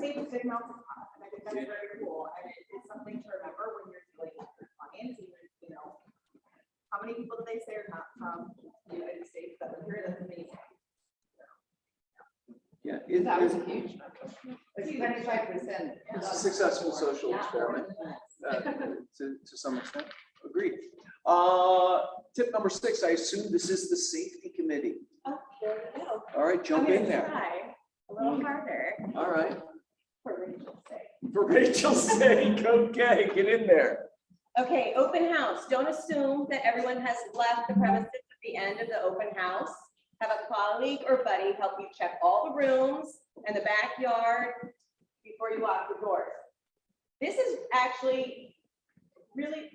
save the big mountain pot, and I think that's very cool. And it's something to remember when you're dealing with your clients. You know, how many people do they say are not from the United States that are here? That's amazing. Yeah, That was a huge number. It's 25%. it's a successful social experiment to some extent. Agreed. Tip number 6, I assume this is the safety committee. Oh, there we go. All right, jump in there. Try a little harder All right. for Rachel's sake. For Rachel's sake, okay, get in there. Okay, open house. Don't assume that everyone has left the premises at the end of the open house. Have a colleague or buddy help you check all the rooms and the backyard before you lock the doors. This is actually really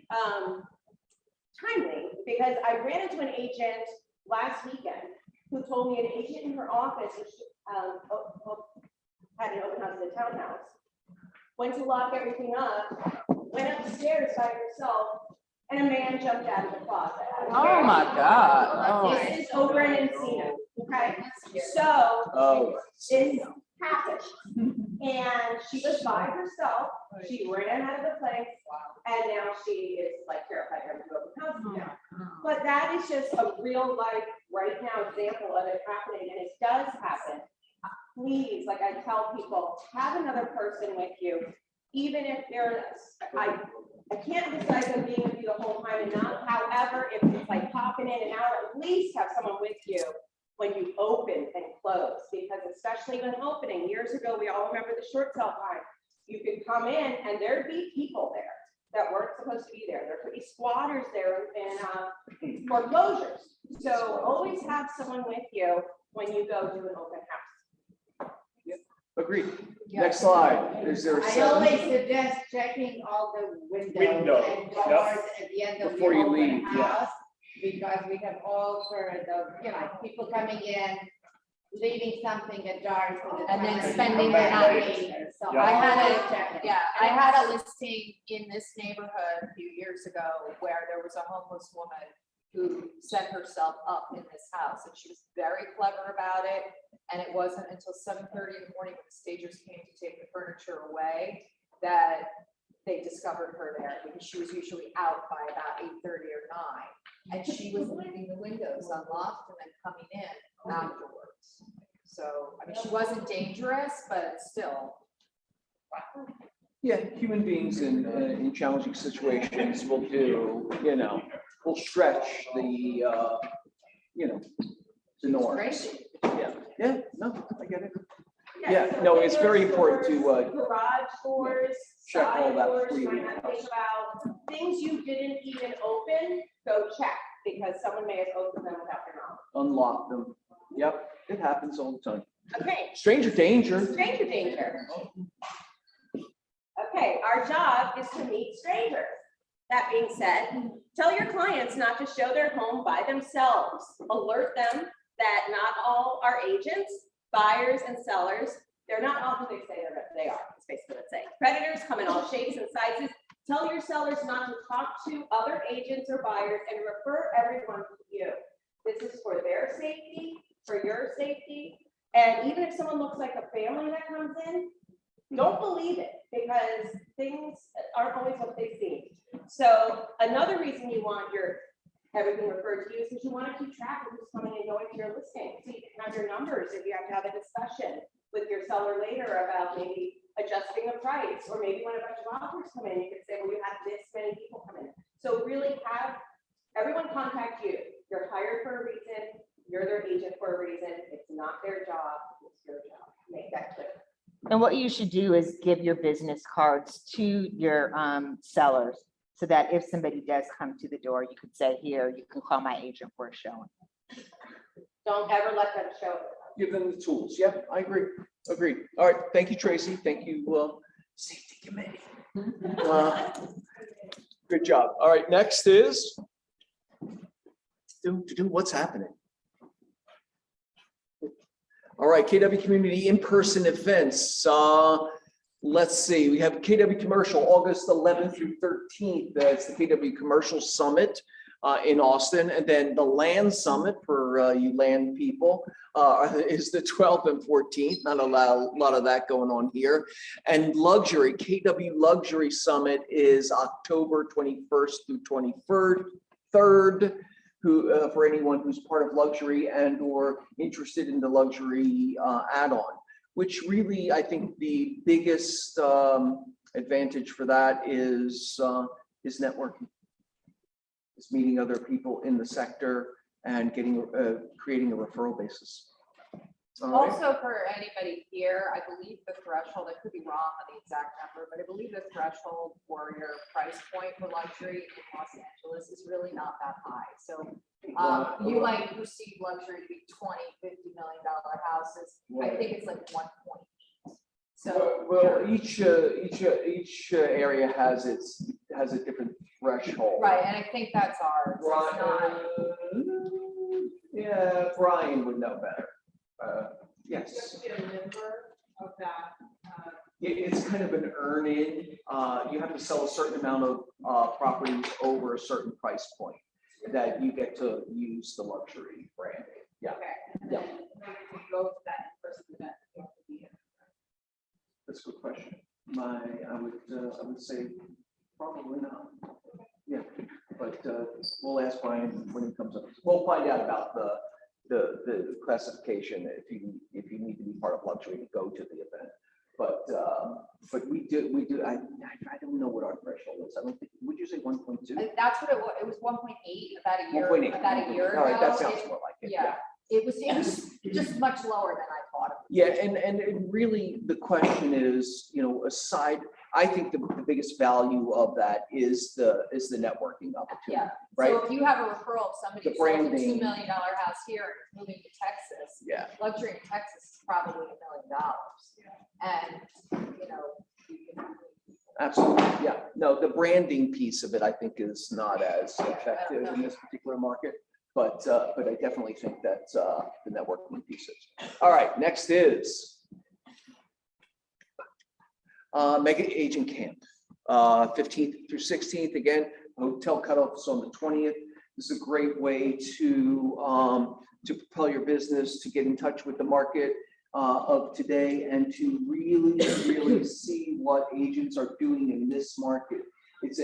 timely because I ran into an agent last weekend who told me an agent in her office had an open house in the townhouse, went to lock everything up, went upstairs by herself, and a man jumped out of the closet. Oh my God. This is over in Encino, okay? So it happened. And she was by herself. She ran out of the place. And now she is like terrified of the open house now. But that is just a real life, right now example of it happening. And it does happen. Please, like I tell people, have another person with you. Even if they're, I can't emphasize them being with you the whole time and not, however, if it's like popping in and out, at least have someone with you when you open and close, because especially when opening, years ago, we all remember the short sale time. You could come in and there'd be people there that weren't supposed to be there. There could be squatters there and foreclosures. So always have someone with you when you go do an open house. Agreed. Next slide. Is there a I 7? always suggest checking all the windows and doors at the end of Before the you open leave, yeah. house. Because we have all heard of, people coming in, leaving something ajar. So And then tenants spending come the back night. later. So Yeah. I had always a, check it. yeah, I had a listing in this neighborhood a few years ago where there was a homeless woman who set herself up in this house, and she was very clever about it. And it wasn't until 7:30 in the morning when the stagers came to take the furniture away that they discovered her there, because she was usually out by about 8:30 or 9. And she was leaving the windows unlocked and then coming in afterwards. So, I mean, she wasn't dangerous, but still. Yeah, human beings in challenging situations will do, will stretch the, the norms. Crazy. Yeah, no, I get it. Yeah, no, it's very important to, garage doors, check all side that doors, before you you might leave not the think about things you didn't even open, go check, because someone may have opened them without your knowledge. unlock them. Yep, it happens all the time. Okay, Stranger danger. stranger danger. Okay, our job is to meet strangers. That being said, tell your clients not to show their home by themselves. Alert them that not all are agents, buyers, and sellers. They're not all who they say they are. It's basically what it's saying. Predators come in all shapes and sizes. Tell your sellers not to talk to other agents or buyers and refer everyone to you. This is for their safety, for your safety. And even if someone looks like a family that comes in, don't believe it, because things aren't always what they seem. So another reason you want everything referred to you is because you want to keep track of who's coming and going to your listing. So you can have your numbers if you have to have a discussion with your seller later about maybe adjusting a price, or maybe when a bunch of offers come in, you can say, well, you have this many people come in. So really have everyone contact you. You're hired for a reason. You're their agent for a reason. It's not their job, it's your job. Make that clear. And what you should do is give your business cards to your sellers, so that if somebody does come to the door, you could say, here, you can call my agent for a showing. Don't ever let them show it. Give them the tools. Yep, I agree. Agreed. All right. Thank you, Tracy. Thank you, safety committee. Good job. All right. Next is what's happening. All right. KW Community in-person events. Let's see. We have KW Commercial August 11th through 13th. That's the KW Commercial Summit. in Austin. And then the Land Summit for you land people is the 12th and 14th. Not a lot of that going on here. And luxury, KW Luxury Summit is October 21st through 23rd. For anyone who's part of luxury and or interested in the luxury add-on, which really, I think the biggest advantage for that is networking. It's meeting other people in the sector and creating a referral basis. All right. Also, for anybody here, I believe the threshold, I could be wrong on the exact number, but I believe the threshold for your price point for luxury in Los Angeles is really not that high. So you might perceive luxury to be $20-50 million houses. I think it's like 1 point. So Well, each area has a different threshold. right, and I think that's ours. It's not. Yeah, Brian would know better. Yes. Just get a number of that. It's kind of an earn-in. You have to sell a certain amount of properties over a certain price point that you get to use the luxury brand. Yeah. Okay. And Yeah. then when we go to that in-person event, you have to be in. That's a good question. I would say probably not. Yeah, but we'll ask Brian when he comes up. We'll find out about the classification if you need to be part of luxury to go to the event. But we do. I don't know what our threshold is. I don't think. Would you say 1.2? That's what it was. It was 1.8 about a year. 1.8. About a year ago. All right, that sounds more like it. Yeah. It was just much lower than I thought it would. Yeah, and really the question is, aside, I think the biggest value of that is the networking opportunity, Yeah. right? So if you have a referral of somebody The who sold a branding. $2 million house here and is moving to Texas, Yeah. luxury in Texas is probably $1 million. And, you can. Absolutely, yeah. No, the branding piece of it, I think, is not as effective in this particular market, but I definitely think that the networking piece is. All right, next is Mega Agent Camp, 15th through 16th. Again, hotel cutoff is on the 20th. This is a great way to propel your business, to get in touch with the market of today, and to really see what agents are doing in this market. It's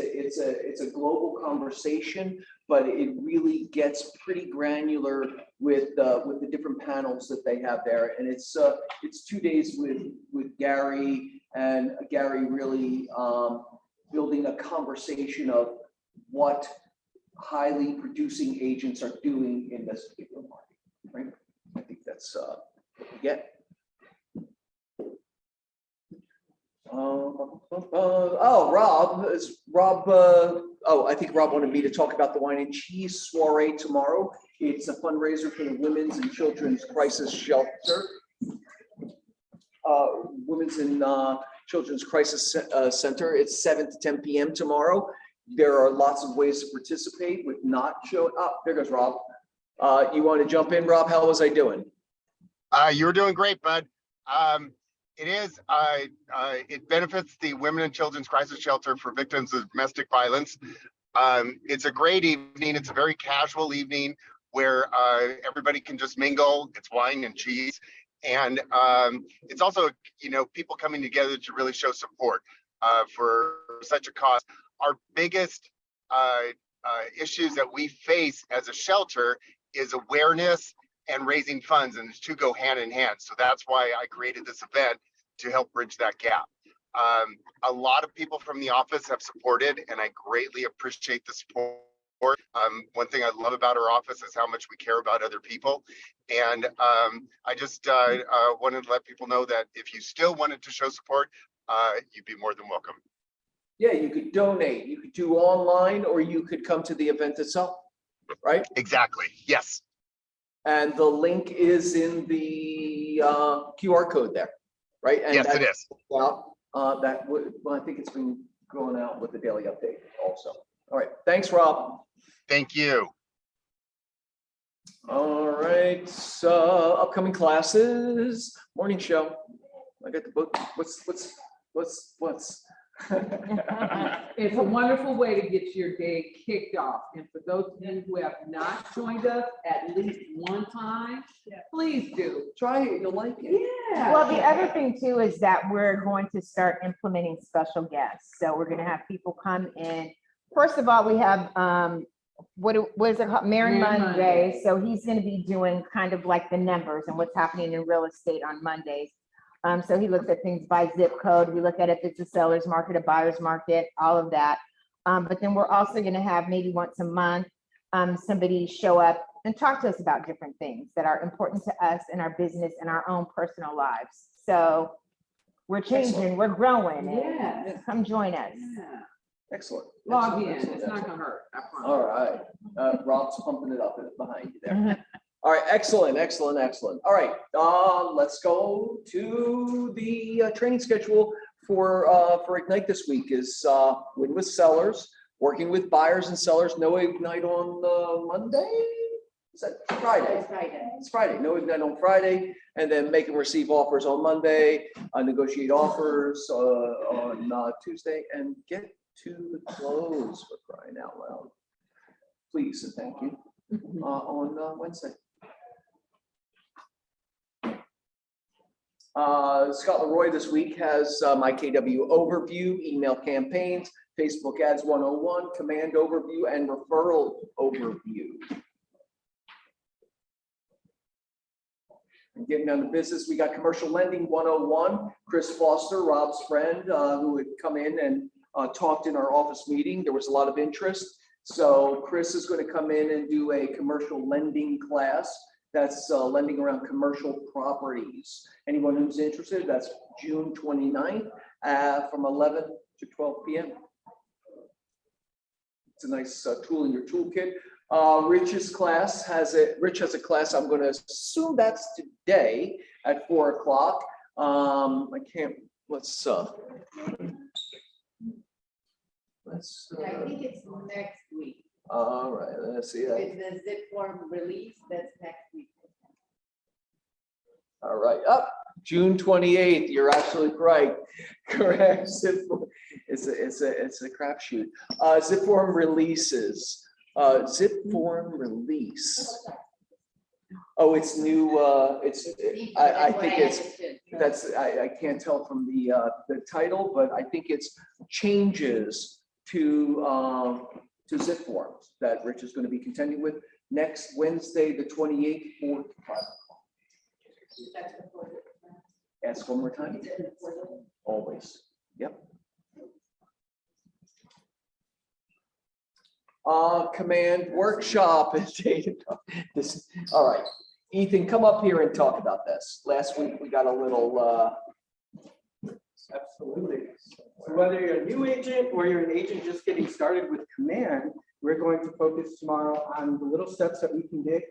a global conversation, but it really gets pretty granular with the different panels that they have there. And it's 2 days with Gary, and Gary really building a conversation of what highly producing agents are doing in this particular market, right? I think that's what we get. I think Rob wanted me to talk about the wine and cheese soiree tomorrow. It's a fundraiser for the Women's and Children's Crisis Shelter. Women's and Children's Crisis Center. It's 7 to 10 p.m. tomorrow. There are lots of ways to participate with not showing up. There goes Rob. You want to jump in, Rob? How was I doing? You were doing great, bud. It benefits the Women and Children's Crisis Shelter for victims of domestic violence. It's a great evening. It's a very casual evening where everybody can just mingle. It's wine and cheese. And it's also, people coming together to really show support for such a cause. Our biggest issues that we face as a shelter is awareness and raising funds, and the two go hand in hand. So that's why I created this event, to help bridge that gap. A lot of people from the office have supported, and I greatly appreciate the support. One thing I love about our office is how much we care about other people. And I just wanted to let people know that if you still wanted to show support, you'd be more than welcome. Yeah, you could donate. You could do online, or you could come to the event itself, right? Exactly. Yes. And the link is in the QR code there, right? And yes, it is. Well, I think it's been going out with the daily update also. All right, thanks, Rob. Thank you. All right, so upcoming classes, morning show. I got the book. What's It's a wonderful way to get your day kicked off. And for those of you who have not joined us at least one time, please do. Try it, you'll like it. Yeah. Well, the other thing too is that we're going to start implementing special guests. So we're gonna have people come in. First of all, we have, what is it called? Mary Mary Monday. Monday. So he's gonna be doing kind of like the numbers and what's happening in real estate on Mondays. So he looks at things by zip code. We look at if it's a seller's market, a buyer's market, all of that. But then we're also gonna have maybe once a month, somebody show up and talk to us about different things that are important to us in our business and our own personal lives. So we're changing, we're growing. and Yes. Come join us. Yeah. Excellent. Log Excellent, in. excellent, It's not excellent. gonna hurt. I promise. All right, Rob's pumping it up behind you there. All right, excellent, excellent, excellent. All right, let's go to the training schedule for Ignite this week is win with sellers, working with buyers and sellers, no Ignite on Monday? Is that Friday? It's Friday. It's Friday, no Ignite on Friday, and then make and receive offers on Monday, negotiate offers on Tuesday, and get to the close for crying out loud. Please and thank you on Wednesday. Scott Leroy this week has my KW overview, email campaigns, Facebook ads 101, command overview, and referral overview. And getting down to business, we got commercial lending 101. Chris Foster, Rob's friend, who had come in and talked in our office meeting. There was a lot of interest. So Chris is going to come in and do a commercial lending class. That's lending around commercial properties. Anyone who's interested, that's June 29th from 11 to 12 p.m. It's a nice tool in your toolkit. Rich's class Rich has a class. I'm going to assume that's today at 4 o'clock. I can't, let's I think it's next week. all right, let's see. It's the zip form release, that's next week. All right, up June 28th. You're absolutely right. Correct. Zip form. It's a crapshoot. Zip form releases. Zip form release. Oh, it's new. I think I can't tell from the title, but I think it's changes to zip forms that Rich is going to be contending with next Wednesday, the 28th, 4 to 5 o'clock. Ask one more time. Always. Yep. Command workshop is dated. All right, Ethan, come up here and talk about this. Last week we got a little. Absolutely. So whether you're a new agent or you're an agent just getting started with Command, we're going to focus tomorrow on the little steps that we can take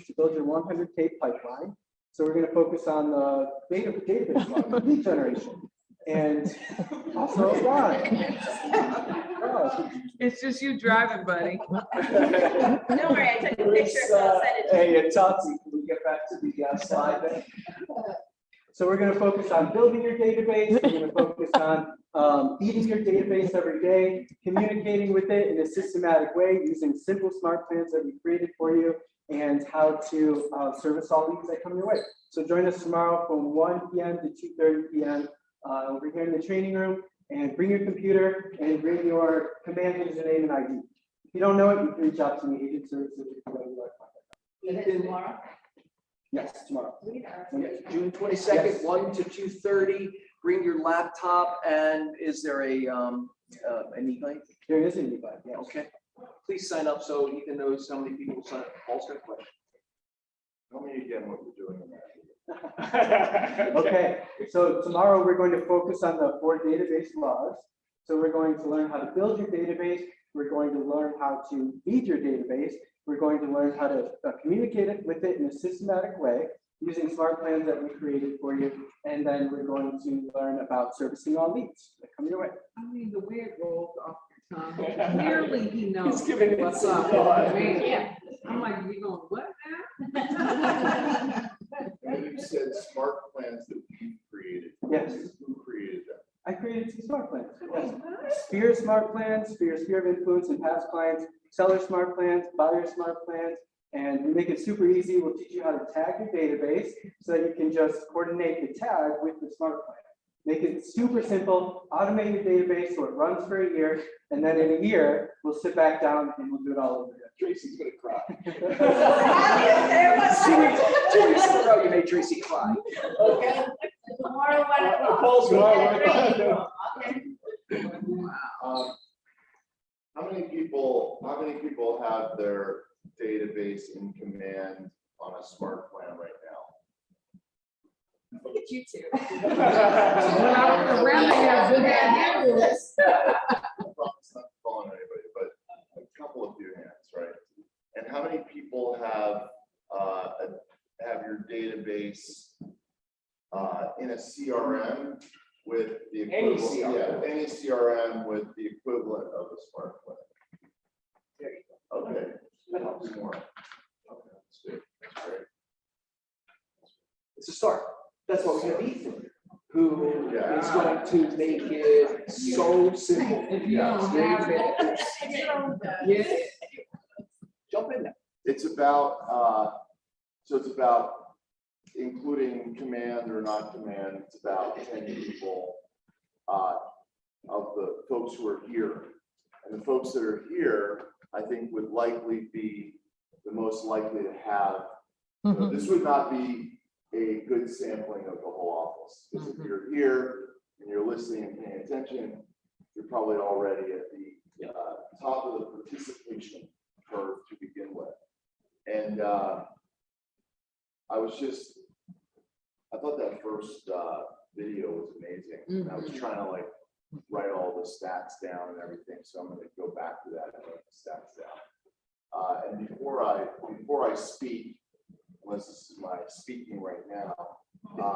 to build your 100K pipeline. So we're going to focus on the database model, lead generation, and also It's just you driving, buddy. Don't worry, I took a picture, so I'll send it to you. Hey, Topsy, can we get back to the slide then? So we're going to focus on building your database. We're going to focus on feeding your database every day, communicating with it in a systematic way using simple smart plans that we created for you, and how to service all leads that come your way. So join us tomorrow from 1 p.m. to 2:30 p.m. Over here in the training room, and bring your computer and bring your Command username and ID. If you don't know it, you can reach out to me, agent services. Tomorrow? Yes, tomorrow. June 22nd, 1 to 2:30. Bring your laptop, and is there an e-link? There is an invite, yes. Okay. Please sign up so Ethan knows how many people sign up. Paul's got a question. Tell me again what you're doing. Okay, so tomorrow we're going to focus on the 4 database laws. So we're going to learn how to build your database. We're going to learn how to feed your database. We're going to learn how to communicate it with it in a systematic way using smart plans that we created for you. And then we're going to learn about servicing all leads that come your way. I mean, the way it rolls off your tongue, clearly he knows He's giving it what's some up. thought. Man, Yeah. I'm like, you going, what now? And you said smart plans that you created. Yes. Who created them? I created 2 smart plans. Yes. Sphere smart plans, sphere of influence and past clients, seller smart plans, buyer smart plans. And we make it super easy. We'll teach you how to tag your database so that you can just coordinate the tag with the smart plan. Make it super simple, automate your database so it runs for a year, and then in a year, we'll sit back down and we'll do it all over again. Tracy's gonna cry. There was- 2 weeks in a row, you made Tracy cry. Okay. Tomorrow, 1 o'clock. Paul's tomorrow, Yeah, 1 o'clock. 3 equal, okay. How many people have their database in command on a smart plan right now? Look at you two. Around here, good ideas. I promise not calling anybody, but a couple of few hands, right? And how many people have your database in a CRM with the Any equivalent? CRM. Yeah, any CRM with the equivalent of a smart plan. There you go. Okay, That helps. more. Okay, that's good. That's great. It's a start. That's what we're gonna need from you. Who Yeah. is going to make it so simple? If you don't have it. Yeah. Jump in there. It's about, so it's about including command or not command, it's about 10 people of the folks who are here. And the folks that are here, I think would likely be the most likely to have, this would not be a good sampling of the whole office. Because if you're here and you're listening and paying attention, you're probably already at the top of the participation curve to begin with. And I thought that first video was amazing. And I was trying to like write all the stats down and everything. So I'm going to go back to that and write the stats down. And before I speak, unless this is my speaking right now,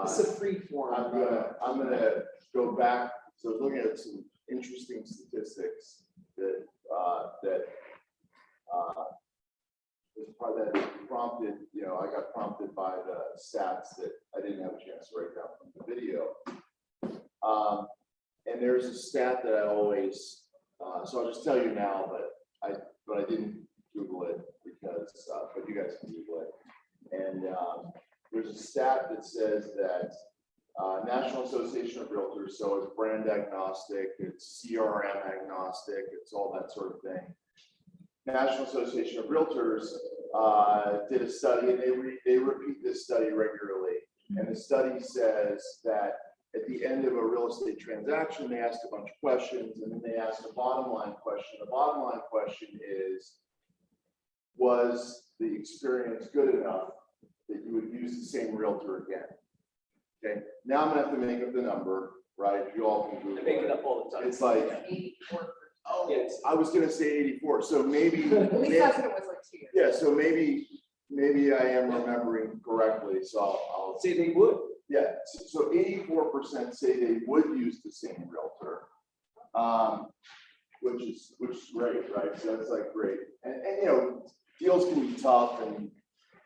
It's a free form. I'm gonna go back. So I was looking at some interesting statistics that prompted, I got prompted by the stats that I didn't have a chance to write down from the video. And there's a stat that I always, so I'll just tell you now, but I didn't Google it because, but you guys can Google it. And there's a stat that says that National Association of Realtors, so it's brand agnostic, it's CRM agnostic, it's all that sort of thing. National Association of Realtors did a study, and they repeat this study regularly. And the study says that at the end of a real estate transaction, they asked a bunch of questions, and then they asked a bottom line question. The bottom line question is, was the experience good enough that you would use the same realtor again? Okay, now I'm gonna have to make up the number, right? You all can Google I make it up all the time. It's like, 84. oh, yes, I was gonna say 84, so maybe. At least that's what it was like 2 years. Yeah, so maybe I am remembering correctly, so I'll Say they would. yeah, so 84% say they would use the same realtor, which is great, right? So that's like great, and deals can be tough, and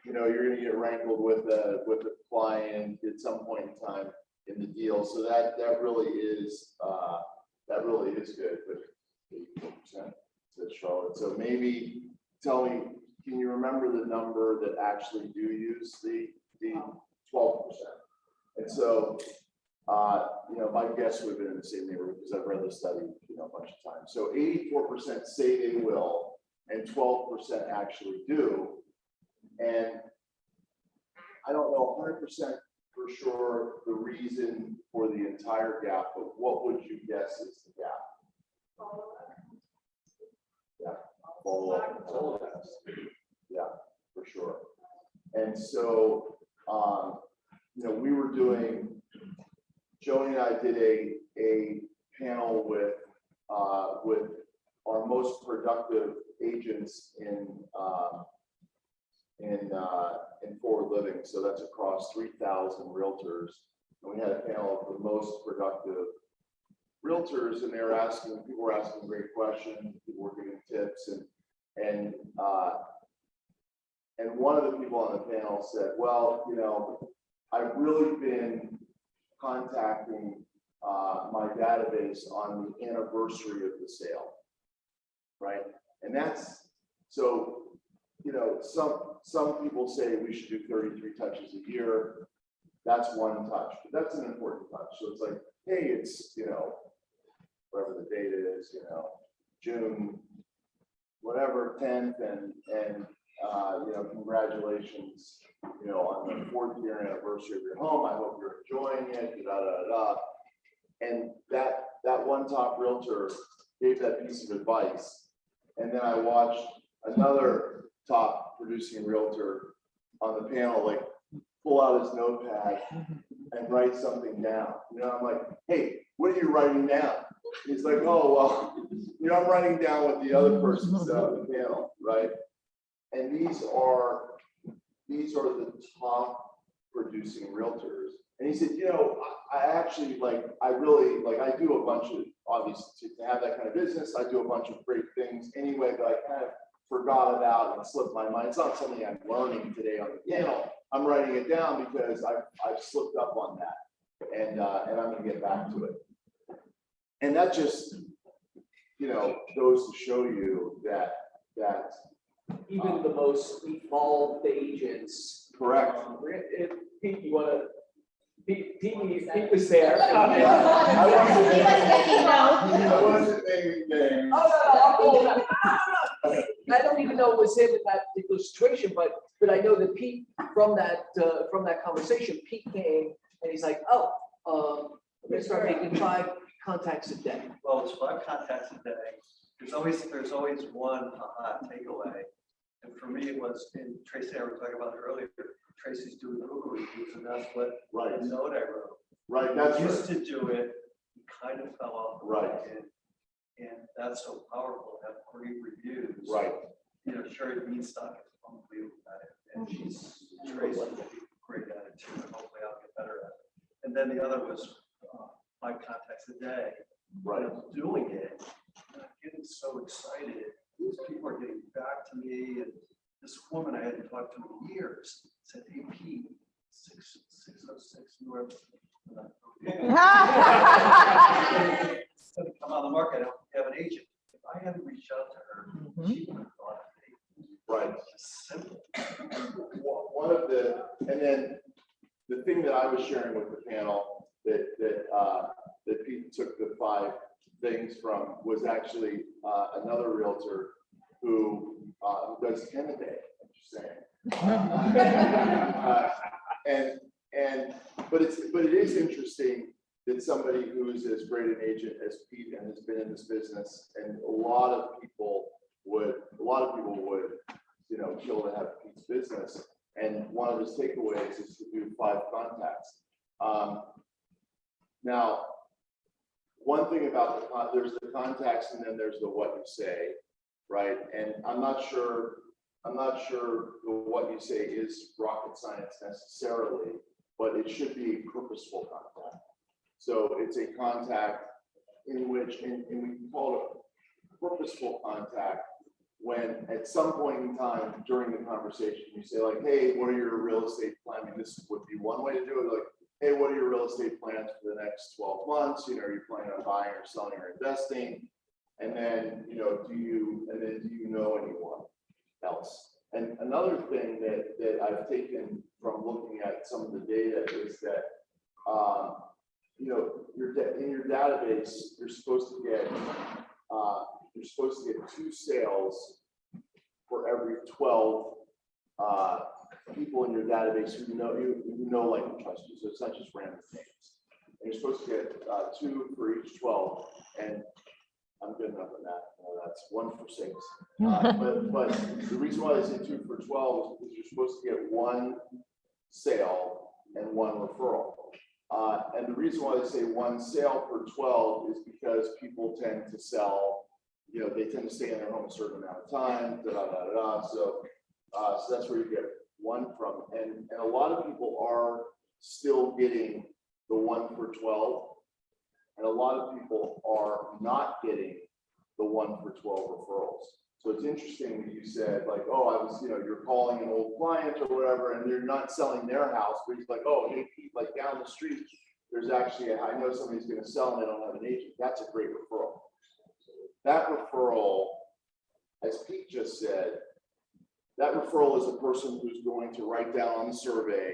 you're gonna get rankled with the client at some point in time in the deal. So that really is good, but 84% said Charlotte. So maybe tell me, can you remember the number that actually do use the 12%? And so, my guess would have been in the same neighborhood because I've read the study, a bunch of times. So 84% say they will, and 12% actually do. And I don't know 100% for sure the reason for the entire gap, but what would you guess is the gap? Yeah, follow up. Yeah, for sure. And so, we were doing, Joey and I did a panel with our most productive agents in forward living. So that's across 3,000 realtors. And we had a panel of the most productive realtors, and people were asking great questions, people were giving tips, and one of the people on the panel said, well, I've really been contacting my database on the anniversary of the sale, right? And that's, so, you know, some people say we should do 33 touches a year. That's one touch, but that's an important touch. So it's like, hey, it's, you know, whatever the date is, you know, June, whatever, 10th, and you know, congratulations, you know, on the 4th year anniversary of your home. I hope you're enjoying it, da, da, da, da. And that one top realtor gave that piece of advice. And then I watched another top producing realtor on the panel, like, pull out his notepad and write something down. You know, I'm like, hey, what are you writing down? He's like, oh, well, you know, I'm writing down what the other person said on the panel, right? And these are the top producing realtors. And he said, you know, I actually like, I really, like, I do a bunch of, obviously, to have that kind of business, I do a bunch of great things anyway, but I kind of forgot about and slipped my mind. It's not something I'm learning today on the panel. I'm writing it down because I've slipped up on that, and I'm going to get back to it. And that just, you know, goes to show you that Even the most evolved agents. correct. If Pete, you wanna, Pete was there. I wasn't He was taking notes. I wasn't making names. I don't even know it was him in that particular situation, but I know that Pete, from that conversation, Pete came and he's like, oh, I'm gonna start making 5 contacts a day. Well, it's 5 contacts a day. There's always one takeaway. And for me, it was, and Tracy and I were talking about it earlier, Tracy's doing Google reviews, and that's what Right. the note I wrote. Right, that's I used right. to do it, he kind of fell off. the Right. wagon, and that's so powerful to have great reviews. Right. You know, Sherry Beanstalk is unbelievable at it, and Tracy's great at it too, and hopefully I'll get better at it. And then the other was 5 contacts a day. Right. And I'm doing it, and I'm getting so excited. These people are getting back to me, and this woman I hadn't talked to in years said, "Hey, Pete, 606 North." It's gonna come on the market. I don't have an agent. If I hadn't reached out to her, she would have thought of me. Right. It's simple. One of the, and then the thing that I was sharing with the panel that Pete took the 5 things from was actually another realtor who does 10 a day. I'm just saying. But it is interesting that somebody who is as great an agent as Pete and has been in this business, and a lot of people would, you know, kill to have Pete's business. And one of his takeaways is to do 5 contacts. Now, one thing about there's the contacts, and then there's the what you say, right? And I'm not sure the what you say is rocket science necessarily, but it should be a purposeful contact. So it's a contact in which, and we can call it a purposeful contact when at some point in time during the conversation, you say like, hey, what are your real estate plans? I mean, this would be one way to do it. Like, hey, what are your real estate plans for the next 12 months? You know, are you planning on buying or selling or investing? And then, you know, do you know anyone else? And another thing that I've taken from looking at some of the data is that, you know, in your database, you're supposed to get 2 sales for every 12 people in your database who know, like, and trust you. So it's not just random names. And you're supposed to get 2 for each 12. And I'm good enough on that. That's 1 for 6. But the reason why they say 2 for 12 is because you're supposed to get 1 sale and 1 referral. And the reason why they say 1 sale per 12 is because people tend to sell, you know, they tend to stay in their home a certain amount of time, So that's where you get 1 from. And a lot of people are still getting the 1 for 12. And a lot of people are not getting the 1 for 12 referrals. So it's interesting that you said like, oh, I was, you know, you're calling an old client or whatever, and they're not selling their house, but he's like, oh, hey, Pete, like down the street, there's actually, I know somebody's gonna sell and they don't have an agent, that's a great referral. That referral, as Pete just said, that referral is a person who's going to write down on the survey,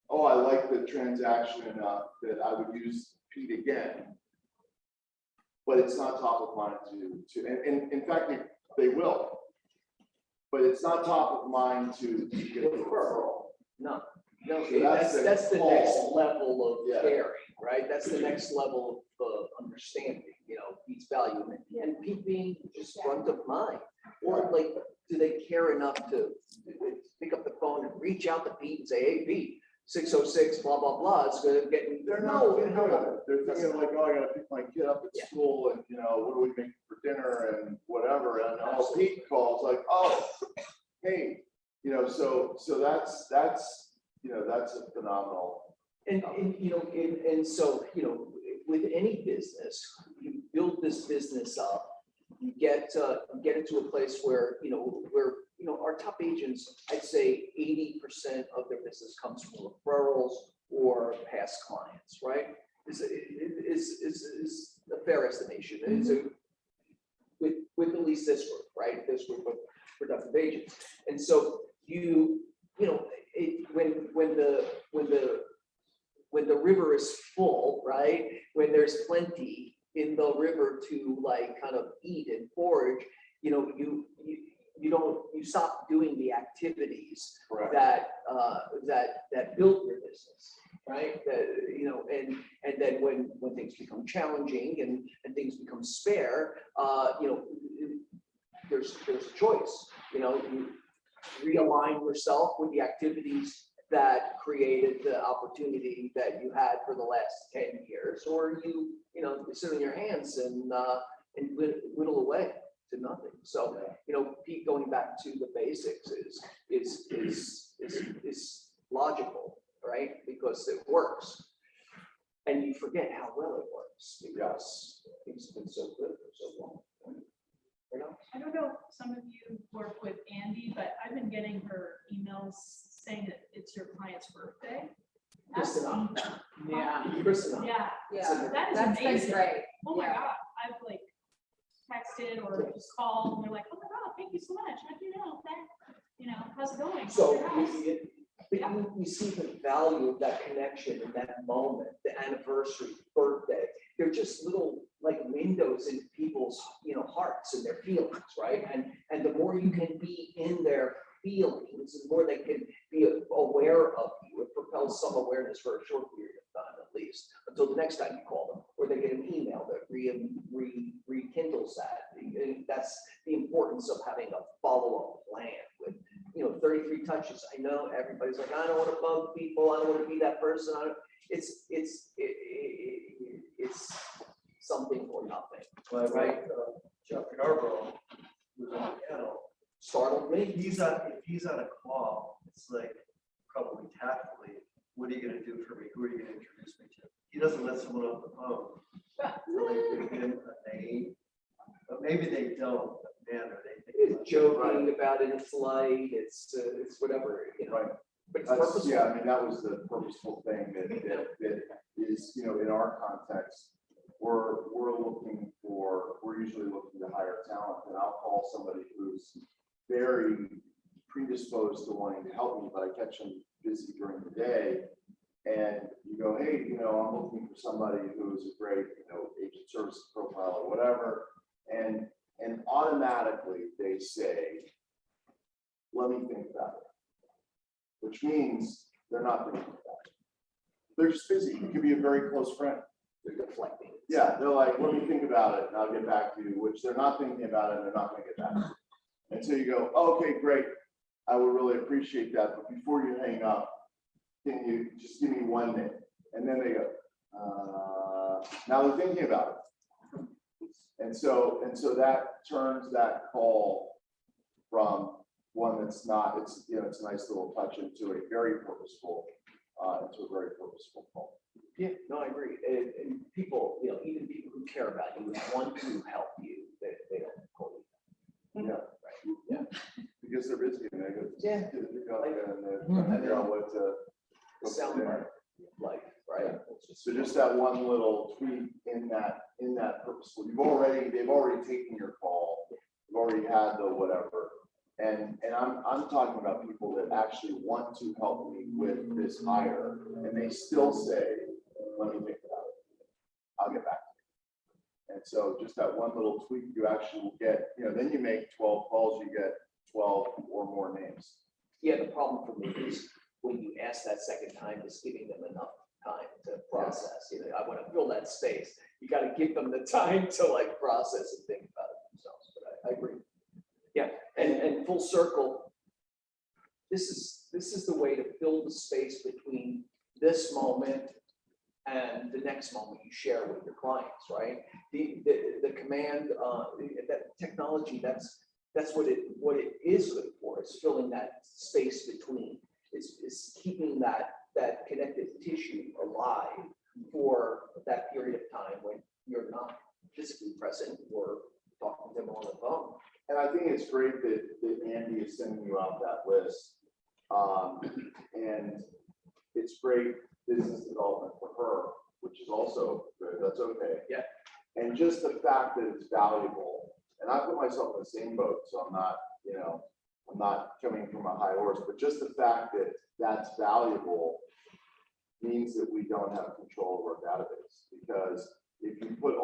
oh, I like the transaction enough that I would use Pete again. But it's not top of mind and in fact, they will. But it's not top of mind to get the referral. No, no, So that's the next call. level of Yeah. caring, right? That's the next level of understanding, Pete's value and Pete being just front of mind. Or like, do they care enough to pick up the phone and reach out to Pete and say, hey, Pete, 606, blah, blah, blah, it's gonna get me. They're not thinking about it. They're thinking like, oh, I gotta pick my kid up at school and, what are we making for dinner and whatever. And Pete calls like, oh, hey, so that's a phenomenal. And so, with any business, you build this business up, you get it to a place where, our top agents, I'd say 80% of their business comes from referrals or past clients, right? Is a fair estimation. And so with at least this group, right? This group of productive agents. And so when the river is full, right? When there's plenty in the river to like kind of eat and forage, you stop doing the activities Correct. that build your business, right? And then when things become challenging and things become spare, there's a choice. You realign yourself with the activities that created the opportunity that you had for the last 10 years, or you sit on your hands and whittle away to nothing. So, Pete, going back to the basics is logical, right? Because it works. And you forget how well it works because things have been so good for so long. I don't know if some of you work with Andy, but I've been getting her emails saying that it's your client's birthday. That's Kristen, Yeah. Kristen, Yeah, Yeah, that is that's been amazing. great. Oh my Yeah. God, I've like texted or just called and they're like, oh my God, thank you so much. How do you know that? How's it going? How's So your house? you see the value of that connection in that moment, the anniversary, birthday. They're just little like windows in people's hearts and their feelings, right? And the more you can be in their feelings, the more they can be aware of you. It propels some awareness for a short period of time, at least, until the next time you call them, or they get an email that rekindles that. And that's the importance of having a follow-up plan with 33 touches. I know everybody's like, I don't want to bug people. I don't want to be that person. It's something or nothing. Well, right, Jeff Yarborough was on the panel. Startled me. If he's on a call, it's like probably tactfully, what are you gonna do for me? Who are you gonna introduce me to? He doesn't let someone off the phone. So they give him a name, but maybe they don't, but man, are they thinking It's joking about it. It's light. It's whatever. Right. But it's That's, purposeful. yeah, I mean, that was the purposeful thing that is, in our context, we're usually looking to hire talent, and I'll call somebody who's very predisposed to wanting to help me, but I catch them busy during the day. And you go, hey, I'm looking for somebody who's a great, agent service profile or whatever. And automatically they say, let me think about it. Which means they're not thinking about it. They're just busy. It could be a very close friend. They're deflecting. Yeah, they're like, let me think about it and I'll get back to you, which they're not thinking about it and they're not gonna get back to you. And so you go, oh, okay, great. I would really appreciate that. But before you hang up, can you just give me one name? And then they go, now they're thinking about it. And so that turns that call from one that's not, it's a nice little touch into a very purposeful call. Yeah, no, I agree. And people, even people who care about you and want to help you, they don't call you. Yeah. Right. Yeah. Because they're busy and they go, Yeah. and they're trying to figure out what to. Sound like life, right? It's just- So So just that one little tweak in that purposeful, they've already taken your call, you've already had the whatever. And I'm talking about people that actually want to help me with this hire, and they still say, let me think about it. I'll get back to you. And so just that one little tweak, you actually will get, then you make 12 calls, you get 12 or more names. Yeah, the problem for me is when you ask that second time, is giving them enough time to process. I want to fill that space. You got to give them the time to like process and think about it themselves. But I agree. Yeah, and full circle. This is the way to fill the space between this moment and the next moment you share with your clients, right? The command, that technology, that's what it is good for. It's filling that space between. It's keeping that connective tissue alive for that period of time when you're not physically present or talking to them on the phone. And I think it's great that Andy is sending you out that list. And it's great business development for her, which is also good. That's okay. Yeah. And just the fact that it's valuable, and I put myself in the same boat, so I'm not coming from a high horse, but just the fact that that's valuable means that we don't have control over our database. Because if you put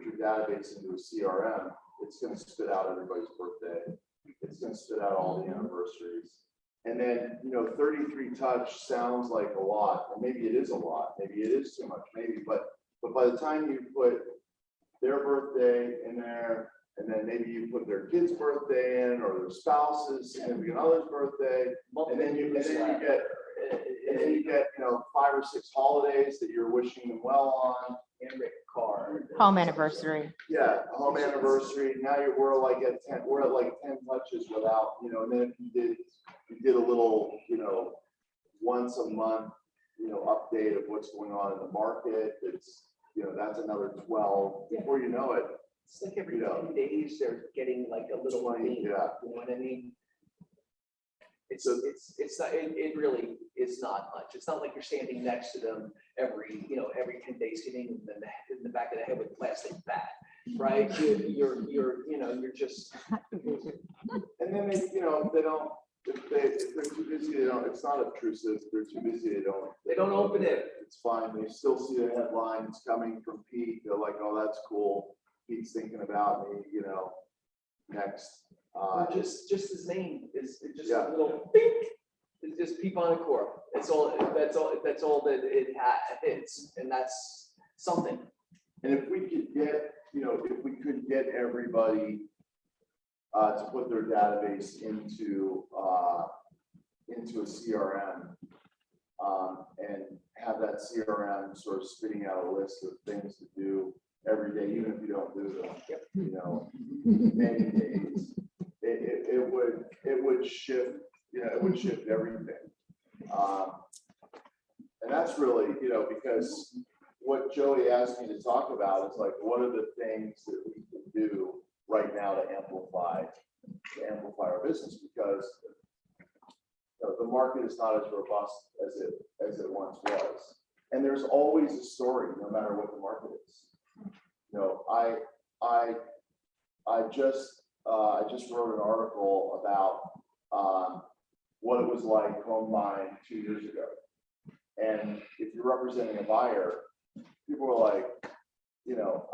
your database into a CRM, it's going to spit out everybody's birthday. It's going to spit out all the anniversaries. And then, 33 touch sounds like a lot, and maybe it is a lot, maybe it is too much, maybe, but by the time you put their birthday in there, and then maybe you put their kid's birthday in, or their spouse's significant other's birthday, and then you get 5 or 6 holidays that you're wishing them well on. Handwritten card. Home anniversary. Yeah, a home anniversary. Now we're like at 10 touches without, and then if you did a little, once a month, update of what's going on in the market. It's, that's another 12. Before you know it, It's like every 10 days they're getting like a little 20, money. yeah. You know what I mean? It's not, it really is not much. It's not like you're standing next to them every 10 days hitting them in the back of the head with a plastic bat, right? You're just. And then if they're too busy, it's not obtrusive. If they're too busy, they don't open it. It's fine. They still see the headline. It's coming from Pete. They're like, oh, that's cool. Pete's thinking about me, next. Just his name is just Yeah. a little bink. It's just Pete Bonacore. That's all that it hits, and that's something. And if we could get everybody to put their database into a CRM, and have that CRM sort of spitting out a list of things to do every day, even if you don't do them, many days, it would shift, everything. And that's really, because what Joey asked me to talk about is like, what are the things that we can do right now to amplify our business? Because the market is not as robust as it once was. And there's always a story, no matter what the market is. I just wrote an article about what it was like home buying 2 years ago. And if you're representing a buyer, people are like,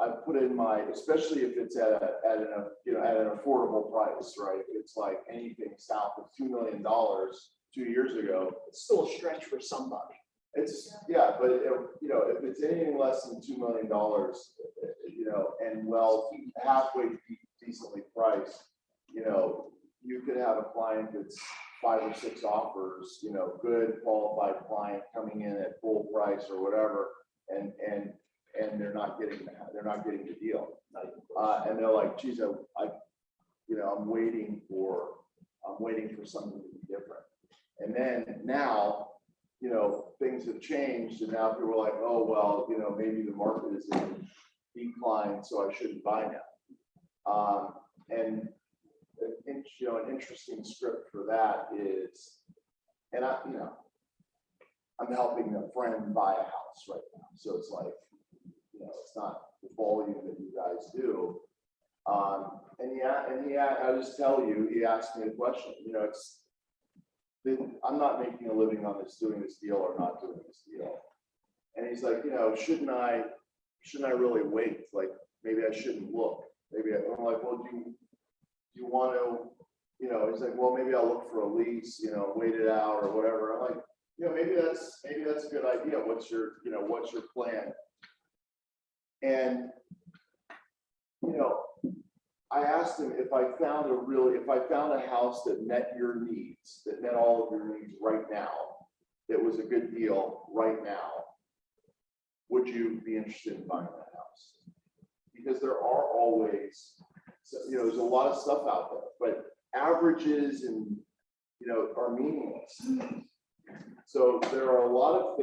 I put in especially if it's at an affordable price, right? It's like anything south of $2 million 2 years ago. It's still a stretch for somebody. But if it's anything less than $2 million, and halfway decently priced, you could have a client that's 5 or 6 offers, good qualified client coming in at full price or whatever, and they're not getting the deal. And they're like, geez, I'm waiting for something to be different. And then now, things have changed, and now people are like, oh, well, maybe the market is in decline, so I shouldn't buy now. And an interesting script for that is, and I I'm helping a friend buy a house right now. So it's like, it's not the volume that you guys do. I'll just tell you, he asked me a question, I'm not making a living on this, doing this deal or not doing this deal. And he's like, shouldn't I really wait? Like, maybe I shouldn't look. I'm like, well, do you want to, he's like, well, maybe I'll look for a lease, wait it out or whatever. I'm like, maybe that's a good idea. What's your plan? And, I asked him if I found a house that met your needs, that met all of your needs right now, that was a good deal right now, would you be interested in buying that house? Because there are always, there's a lot of stuff out there, but averages and, are meaningless. So there are a lot of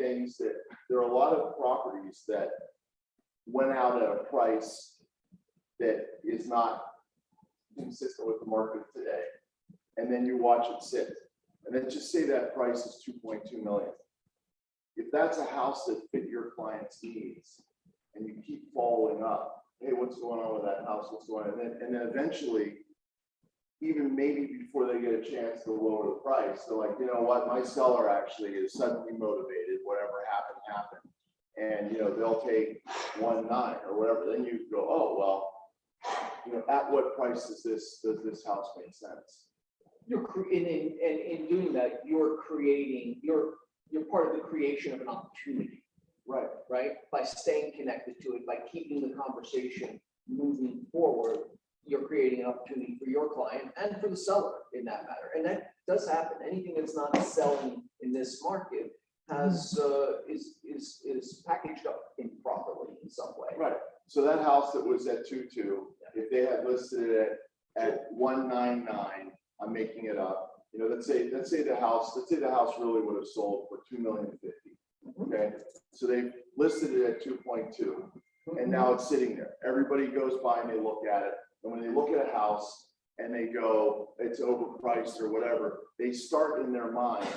properties that went out at a price that is not consistent with the market today. And then you watch it sit. And then just say that price is 2.2 million. If that's a house that fit your client's needs and you keep following up, hey, what's going on with that house? What's going on? And then eventually, even maybe before they get a chance to lower the price, they're like, you know what, my seller actually is suddenly motivated, whatever happened. And they'll take 1.9 or whatever. Then you go, oh, well, at what price does this house make sense? You're in doing that, you're part of the creation of an opportunity, right? By staying connected to it, by keeping the conversation moving forward, you're creating an opportunity for your client and for the seller in that matter. And that does happen. Anything that's not selling in this market is packaged up improperly in some way. Right. So that house that was at 2.2, if they had listed it at 1.99, I'm making it up. Let's say the house really would have sold for $2.05 million. Okay. So they listed it at 2.2, and now it's sitting there. Everybody goes by and they look at it. And when they look at a house and they go, it's overpriced or whatever, they start in their mind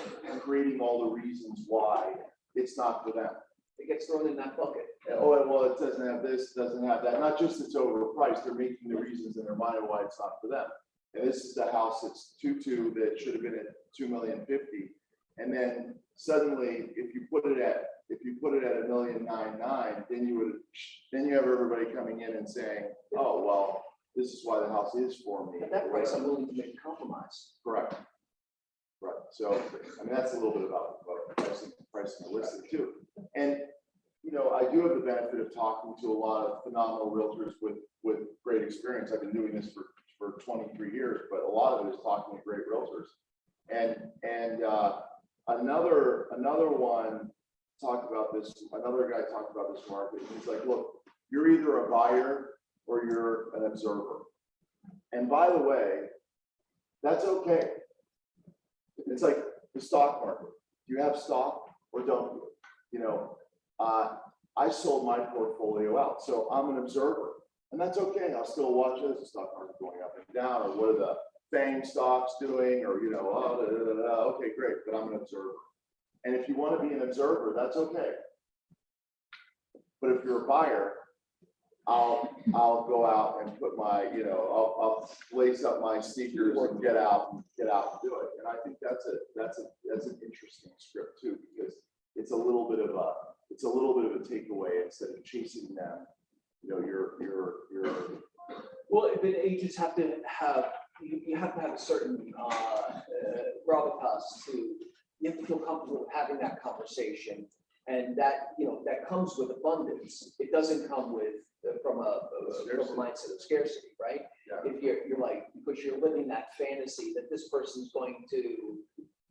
creating all the reasons why it's not for them. It gets thrown in that bucket. Oh, well, it doesn't have this, doesn't have that. Not just it's overpriced, they're making the reasons in their mind why it's not for them. And this is the house that's 2.2 that should have been at $2.05 million. And then suddenly, if you put it at $1.99 million, then you have everybody coming in and saying, oh, well, this is why the house is for me. At that price, I'm willing to make a compromise. Correct. Right. So, that's a little bit about pricing and listing too. And, I do have the benefit of talking to a lot of phenomenal realtors with great experience. I've been doing this for 23 years, but a lot of it is talking to great realtors. And another one talked about this, another guy talked about this market. He's like, look, you're either a buyer or you're an observer. And by the way, that's okay. It's like the stock market. Do you have stock or don't you? I sold my portfolio out, so I'm an observer, and that's okay. I'll still watch it as the stock market going up and down, or what are the FANG stocks doing, or okay, great, but I'm an observer. And if you want to be an observer, that's okay. But if you're a buyer, I'll go out and put my, I'll lace up my sneakers and get out and do it. And I think that's an interesting script too, because it's a little bit of a takeaway instead of chasing them. Well, but agents have to have, you have to have a certain gravitas you have to feel comfortable with having that conversation. And that, that comes with abundance. It doesn't come with from a mindset of scarcity, right? Yeah. If you're like, because you're living that fantasy that this person's going to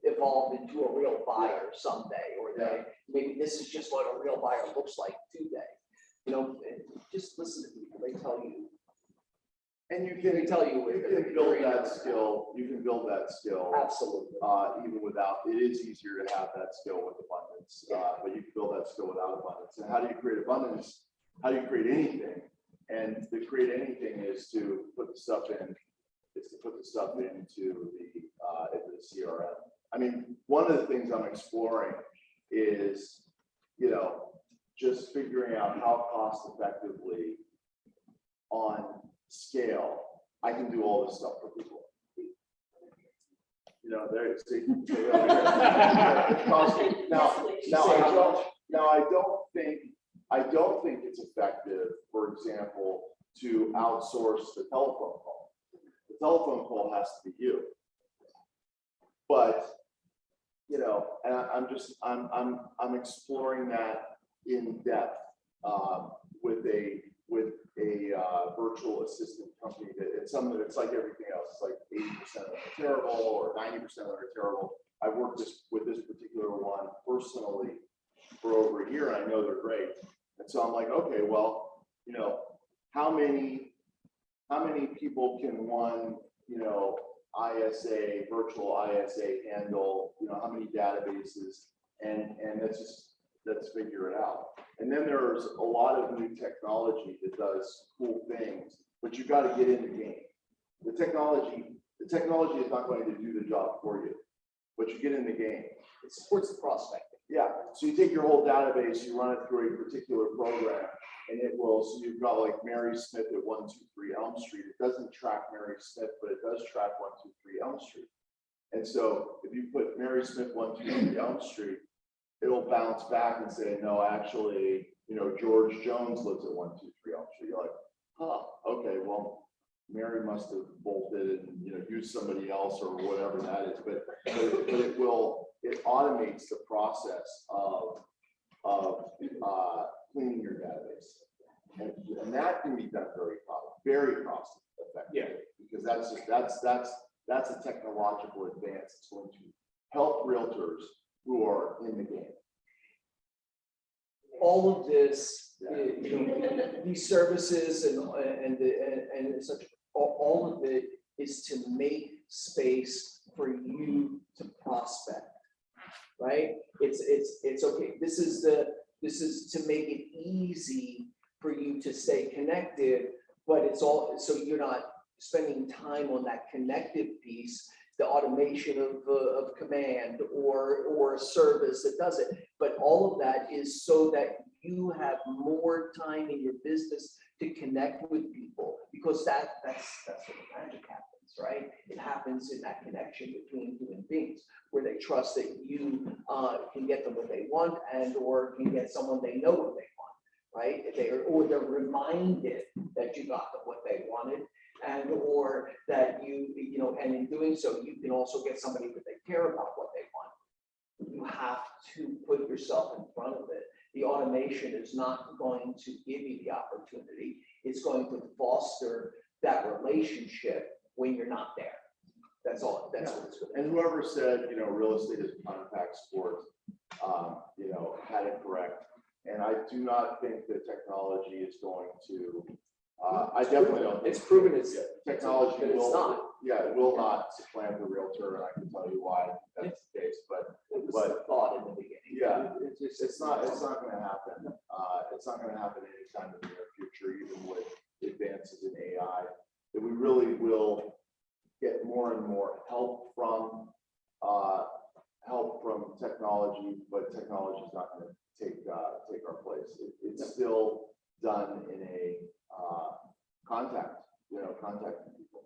evolve into a real buyer someday, or that maybe this is just what a real buyer looks like today. Just listen to people, they tell you. And you can build that skill. You can build that skill. Absolutely. Even without, it is easier to have that skill with abundance, but you can build that skill without abundance. And how do you create abundance? How do you create anything? And to create anything is to put the stuff in. Is to put the stuff into the CRM. I mean, one of the things I'm exploring is, you know, just figuring out how cost effectively on scale, I can do all this stuff for people. You know, there, see. It costs me. Now, I don't think it's effective, for example, to outsource the telephone call. The telephone call has to be you. But, you know, and I'm exploring that in depth with a virtual assistant company that it's like everything else. It's like 80% of them are terrible or 90% of them are terrible. I worked with this particular one personally for over a year, and I know they're great. And so I'm like, okay, well, you know, how many people can one, you know, ISA, virtual ISA handle, you know, how many databases, and let's figure it out. And then there's a lot of new technology that does cool things, but you got to get in the game. The technology is not going to do the job for you, but you get in the game. It supports the prospecting. Yeah, so you take your whole database, you run it through a particular program, and it will, so you've got like Mary Smith at 123 Elm Street. It doesn't track Mary Smith, but it does track 123 Elm Street. And so if you put Mary Smith 123 Elm Street, it'll bounce back and say, no, actually, you know, George Jones lives at 123 Elm Street. You're like, huh, okay, well, Mary must have bolted and, you know, used somebody else or whatever that is, but it automates the process of cleaning your database. And that can be done very cost effective. Yeah. Because that's a technological advance that's going to help realtors who are in the game. All of this, you know, these services and such, all of it is to make space for you to prospect, right? It's okay. This is to make it easy for you to stay connected, but it's all so you're not spending time on that connective piece, the automation of command or a service that does it. But all of that is so that you have more time in your business to connect with people, because that's where the magic happens, right? It happens in that connection between human beings, where they trust that you can get them what they want and or can get someone they know what they want, right? They're reminded that you got them what they wanted, and or that you know, and in doing so, you can also get somebody that they care about what they want. You have to put yourself in front of it. The automation is not going to give you the opportunity. It's going to foster that relationship when you're not there. That's all. That's what it's going to do. And whoever said, you know, real estate is contact sport, you know, had it correct. And I do not think that technology is going to. I definitely don't. It's proven it's technology it's will not. Yeah, it will not supplant the realtor, and I can tell you why that's the case. But the thought in the beginning. yeah, it's not going to happen. It's not going to happen anytime in the near future, even with advances in AI. That we really will get more and more help from technology, but technology is not going to take our place. It's still done in a contacting people.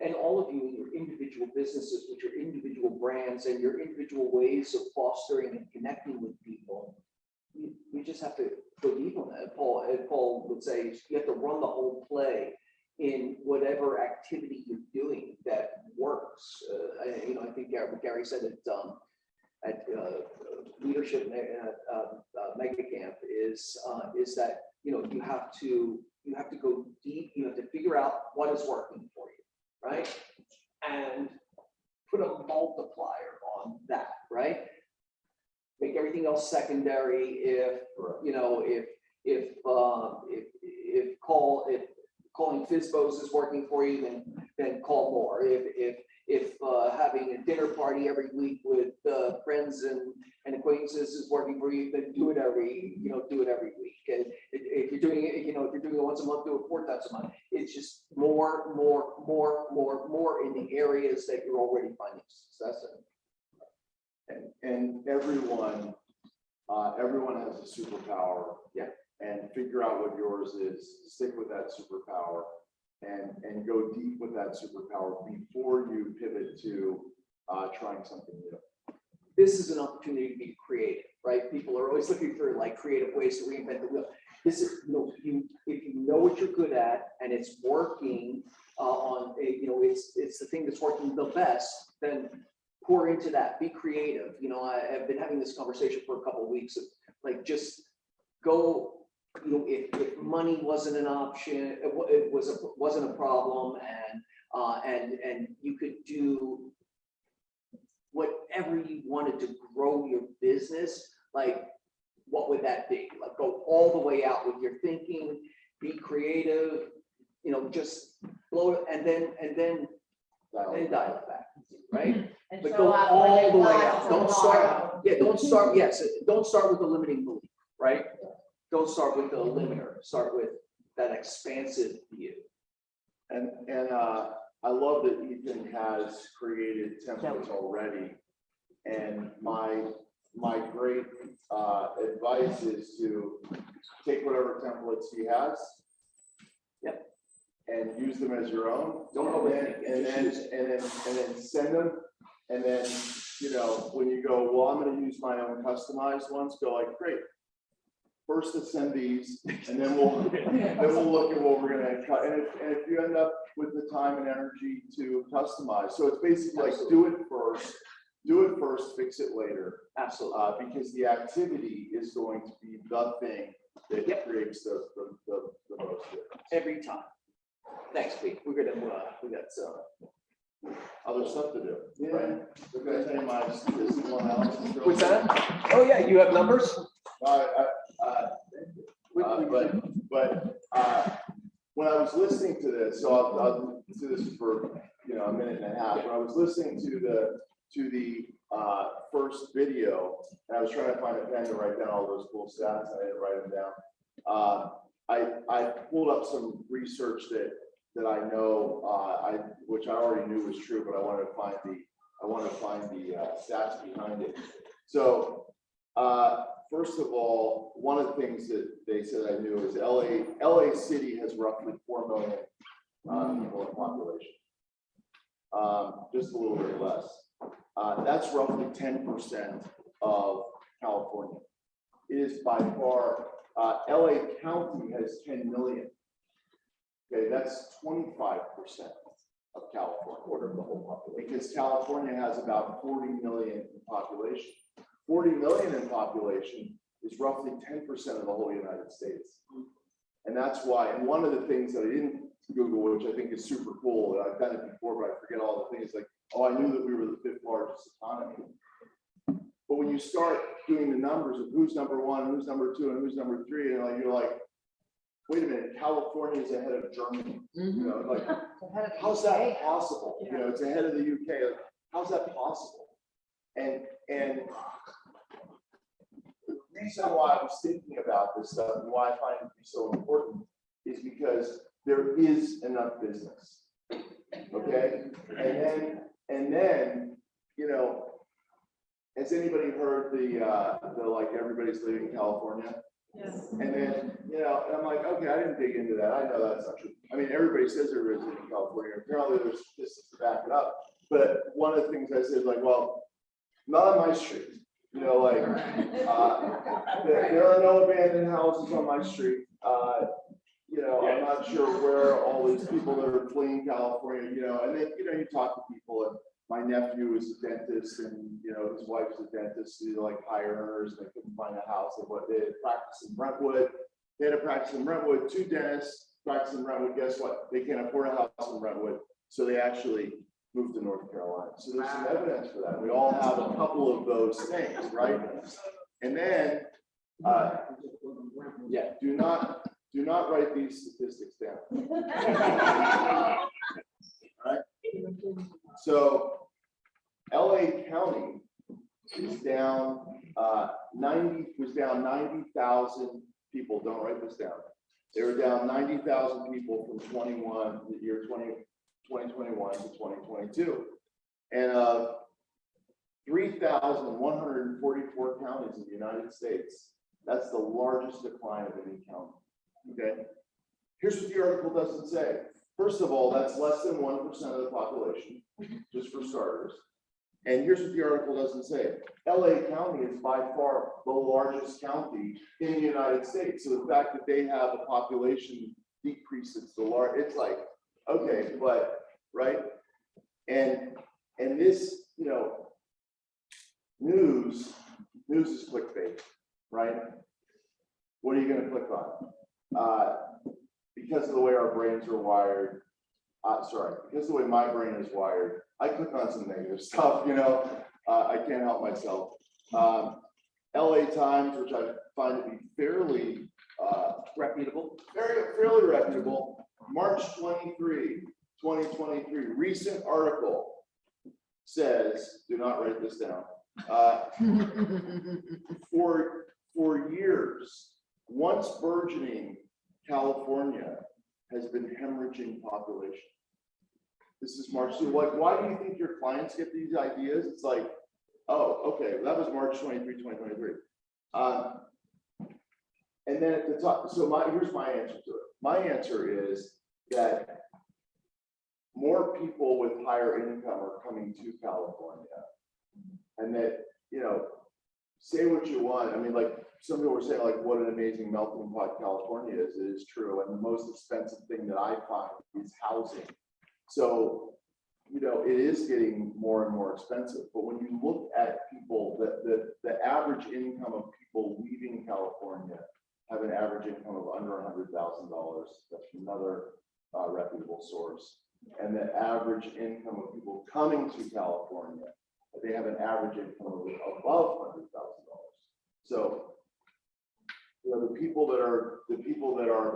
And all of you in your individual businesses with your individual brands and your individual ways of fostering and connecting with people, you just have to believe on that. Paul would say you have to run the whole play in whatever activity you're doing that works. I think Gary said it at leadership mega camp is that you have to go deep. You have to figure out what is working for you, right? And put a multiplier on that, right? Make everything else secondary. If calling FISBOs is working for you, then call more. If having a dinner party every week with friends and acquaintances is working for you, then do it every week. And if you're doing it, if you're doing it once a month, do it 4 times a month. It's just more in the areas that you're already finding success in. And everyone everyone has a superpower. Yeah. And figure out what yours is, stick with that superpower and go deep with that superpower before you pivot to trying something new. This is an opportunity to be creative, right? People are always looking for like creative ways to reinvent the wheel. This is, if you know what you're good at and it's working it's the thing that's working the best, then pour into that, be creative. I've been having this conversation for a couple of weeks of like, just go, if money wasn't an option, it wasn't a problem and you could do whatever you wanted to grow your business, like what would that be? Like go all the way out with your thinking, be creative, just blow it and then dial it back, right? And But show go up all when the way it out. costs Don't start with the limiting belief, right? Don't start with the limiter, start with that expansive view. And I love that Ethan has created templates already. And my great advice is to take whatever templates he has. Yep. And use them as your own. Don't go with and then send them. And then, when you go, well, I'm going to use my own customized ones, go like, great. First, let's send these, and then we'll look at what we're going to cut. And if you end up with the time and energy to customize, so it's basically like do it first, fix it later. Absolutely. Because the activity is going to be the thing that creates the most difference. Every time. Thanks, Pete. We got some Other stuff to do. Right? We're going to tell you my statistical analysis. What's that? Oh yeah, you have numbers? When I was listening to this, so I'll do this for a minute and a half. When I was listening to the first video, and I was trying to find a pen to write down all those cool stats, and I didn't write them down. I pulled up some research that I know, which I already knew was true, but I wanted to find the stats behind it. So first of all, one of the things that they said I knew is LA City has roughly 4 million people in population, just a little bit less. That's roughly 10% of California. It is by far, LA County has 10 million. Okay, that's 25% of California, quarter of the whole population, because California has about 40 million in population. 40 million in population is roughly 10% of the whole United States. And that's why, and one of the things that I didn't Google, which I think is super cool, and I've done it before, but I forget all the things, like, oh, I knew that we were the 5th largest economy. But when you start doing the numbers of who's number 1, who's number 2, and who's number 3, and you're like, wait a minute, California is ahead of Germany. Like, how's that possible? It's ahead of the UK. Like, how's that possible? And the reason why I was thinking about this stuff and why I find it to be so important is because there is enough business. Okay, and then has anybody heard the like everybody's leaving California? Yes. And then, and I'm like, okay, I didn't dig into that. I know that's not true. I mean, everybody says they're resident in California. Apparently there's statistics to back it up. But one of the things I said is like, well, not on my street. There are no abandoned houses on my street. I'm not sure where all these people that are fleeing California, and then, you talk to people, and my nephew is a dentist, and, his wife's a dentist, so like high earners, and they couldn't find a house. They had practice in Brentwood. They had a practice in Brentwood, 2 dentists practice in Brentwood. Guess what? They can't afford a house in Brentwood. So they actually moved to North Carolina. So there's some evidence for that. We all have a couple of those things, right? And then, do not write these statistics down. Right? So LA County is down 90,000 people. Don't write this down. They were down 90,000 people from the year 2021 to 2022. And 3,144 counties in the United States. That's the largest decline of any county. Okay. Here's what the article doesn't say. First of all, that's less than 1% of the population, just for starters. And here's what the article doesn't say. LA County is by far the largest county in the United States. So the fact that they have a population decrease, it's like, okay, but, right? And this, you know, news is clickbait, right? What are you gonna click on? Because of the way our brains are wired, because of the way my brain is wired, I click on some negative stuff, you know, I can't help myself. LA Times, which I find to be fairly reputable, fairly reputable, March 23, 2023, recent article says, do not write this down. For years, once burgeoning California has been hemorrhaging population. This is March. So why do you think your clients get these ideas? It's like, oh, okay, that was March 23, 2023. And then at the top, so here's my answer to it. My answer is that more people with higher income are coming to California. And that, you know, say what you want. I mean, like some people were saying, like, what an amazing melting pot California is. It is true. And the most expensive thing that I find is housing. So, you know, it is getting more and more expensive. But when you look at people, the average income of people leaving California have an average income of under $100,000. That's another reputable source. And the average income of people coming to California, they have an average income of above $100,000. So, you know, the people that are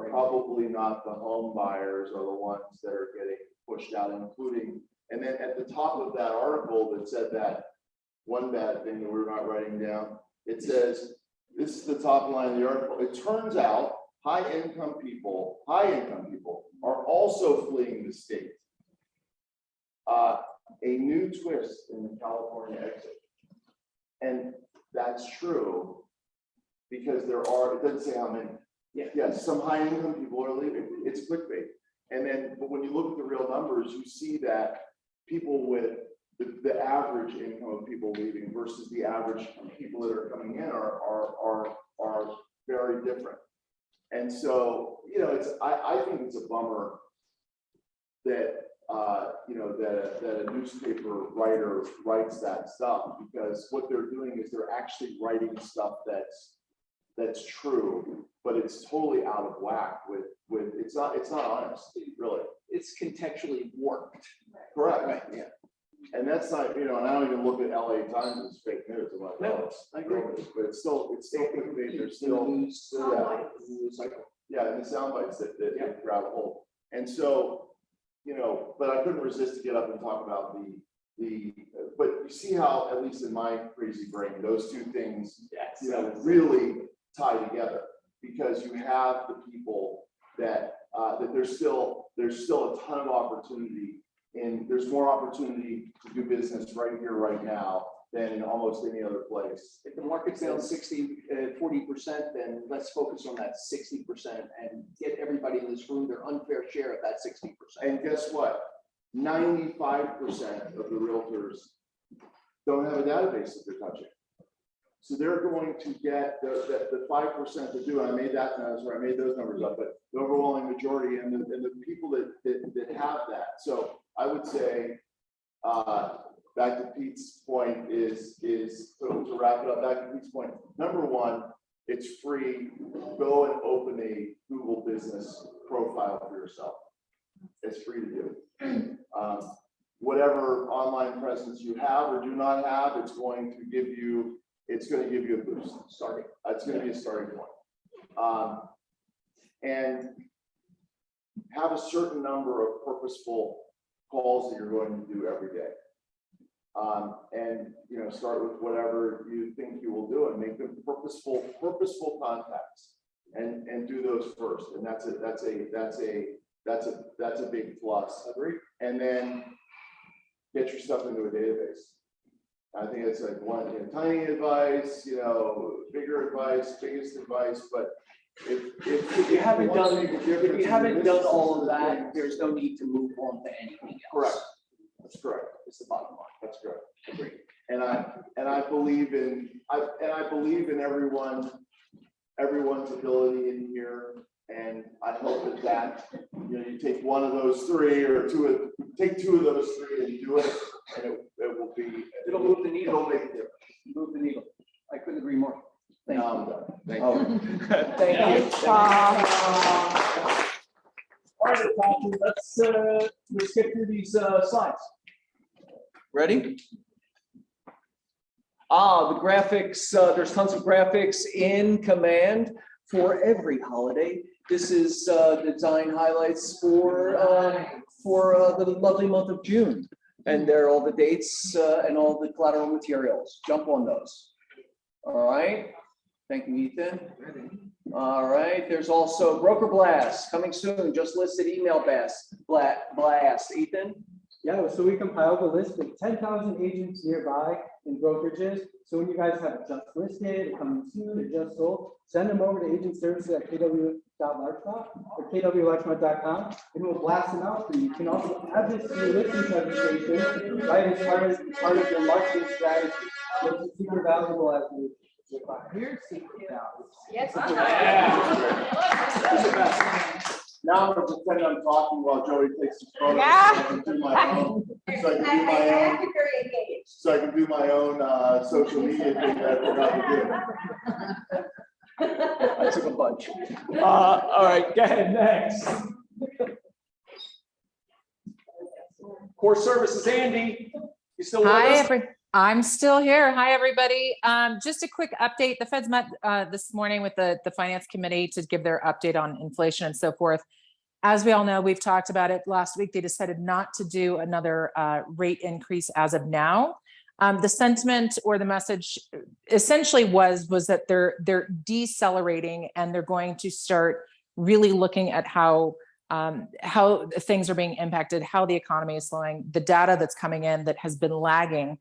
probably not the home buyers are the ones that are getting pushed out, including, and then at the top of that article that said that one bad thing that we're not writing down, it says, this is the top line of the article. It turns out high income people are also fleeing the state. A new twist in the California exit. And that's true because it doesn't say how many. Yes, some high income people are leaving. It's clickbait. And then, but when you look at the real numbers, you see that people with the average income of people leaving versus the average people that are coming in are very different. And so, you know, I think it's a bummer that you know, that a newspaper writer writes that stuff, because what they're doing is they're actually writing stuff that's true, but it's totally out of whack with it's not honest, really. It's contextually warped. Correct. Right, yeah. And that's not, you know, and I don't even look at LA Times as fake news. I'm like, No, I agree. but it's still clickbait. There's still news cycle. Yeah, and the sound bites that grab a hold. And so, you know, but I couldn't resist to get up and talk about but you see how, at least in my crazy brain, those two things, you know, really tie together, because you have the people that there's still a ton of opportunity, and there's more opportunity to do business right here, right now, than in almost any other place. If the market's down 40%, then let's focus on that 60% and get everybody in this room their unfair share of that 60%. And guess what? 95% of the realtors don't have a database that they're touching. So they're going to get the 5% that do, and I made those numbers up, but the overwhelming majority and the people that have that. So I would say, back to Pete's point is to wrap it up, back to Pete's point, number one, it's free. Go and open a Google business profile for yourself. It's free to do. Whatever online presence you have or do not have, it's going to give you a boost. Starting. It's going to be a starting point. And have a certain number of purposeful calls that you're going to do every day. And you know, start with whatever you think you will do, and make them purposeful contacts, and do those first. And that's a big plus. Agree. And then get your stuff into a database. I think it's like tiny advice, bigger advice, biggest advice, but If you haven't done all of that, there's no need to move on to anything else. Correct. That's correct. It's the bottom line. That's correct. Agreed. And I believe in everyone's ability in here. And I hope that you take one of those three or take two of those three and do it, and it will be. It'll move the needle. It'll make a difference. Move the needle. I couldn't agree more. Thank Now you. I'm done. Thank Oh. you. Thank you. All right, let's get through these slides. Ready? The graphics, there's tons of graphics in Command for every holiday. This is the design highlights for the lovely month of June. And there are all the dates and all the collateral materials. Jump on those. All right. Thank you, Ethan. All right. There's also broker blast coming soon. Just listed email blast. Ethan. Yeah, so we compiled a list of 10,000 agents nearby in brokerages. So when you guys have just listed, coming soon, or just sold, send them over to agent services at kw.larchmont or kwlarchmont.com, and we'll blast them out for you. You can also add this to your listing presentation, right, as part of your marketing strategy. It's super valuable as we. Here's secret value. Yes. Now I'm just planning on talking while Joey takes his photos. Yeah. So I can do my own. So I can do my own social media thing that I forgot to do. I took a bunch. All right, go ahead, next. Core services, Andy. You still with us? I'm still here. Hi, everybody. Just a quick update. The Feds met this morning with the Finance Committee to give their update on inflation and so forth. As we all know, we've talked about it last week. They decided not to do another rate increase as of now. The sentiment or the message essentially was that they're decelerating and they're going to start really looking at how things are being impacted, how the economy is slowing, the data that's coming in that has been lagging,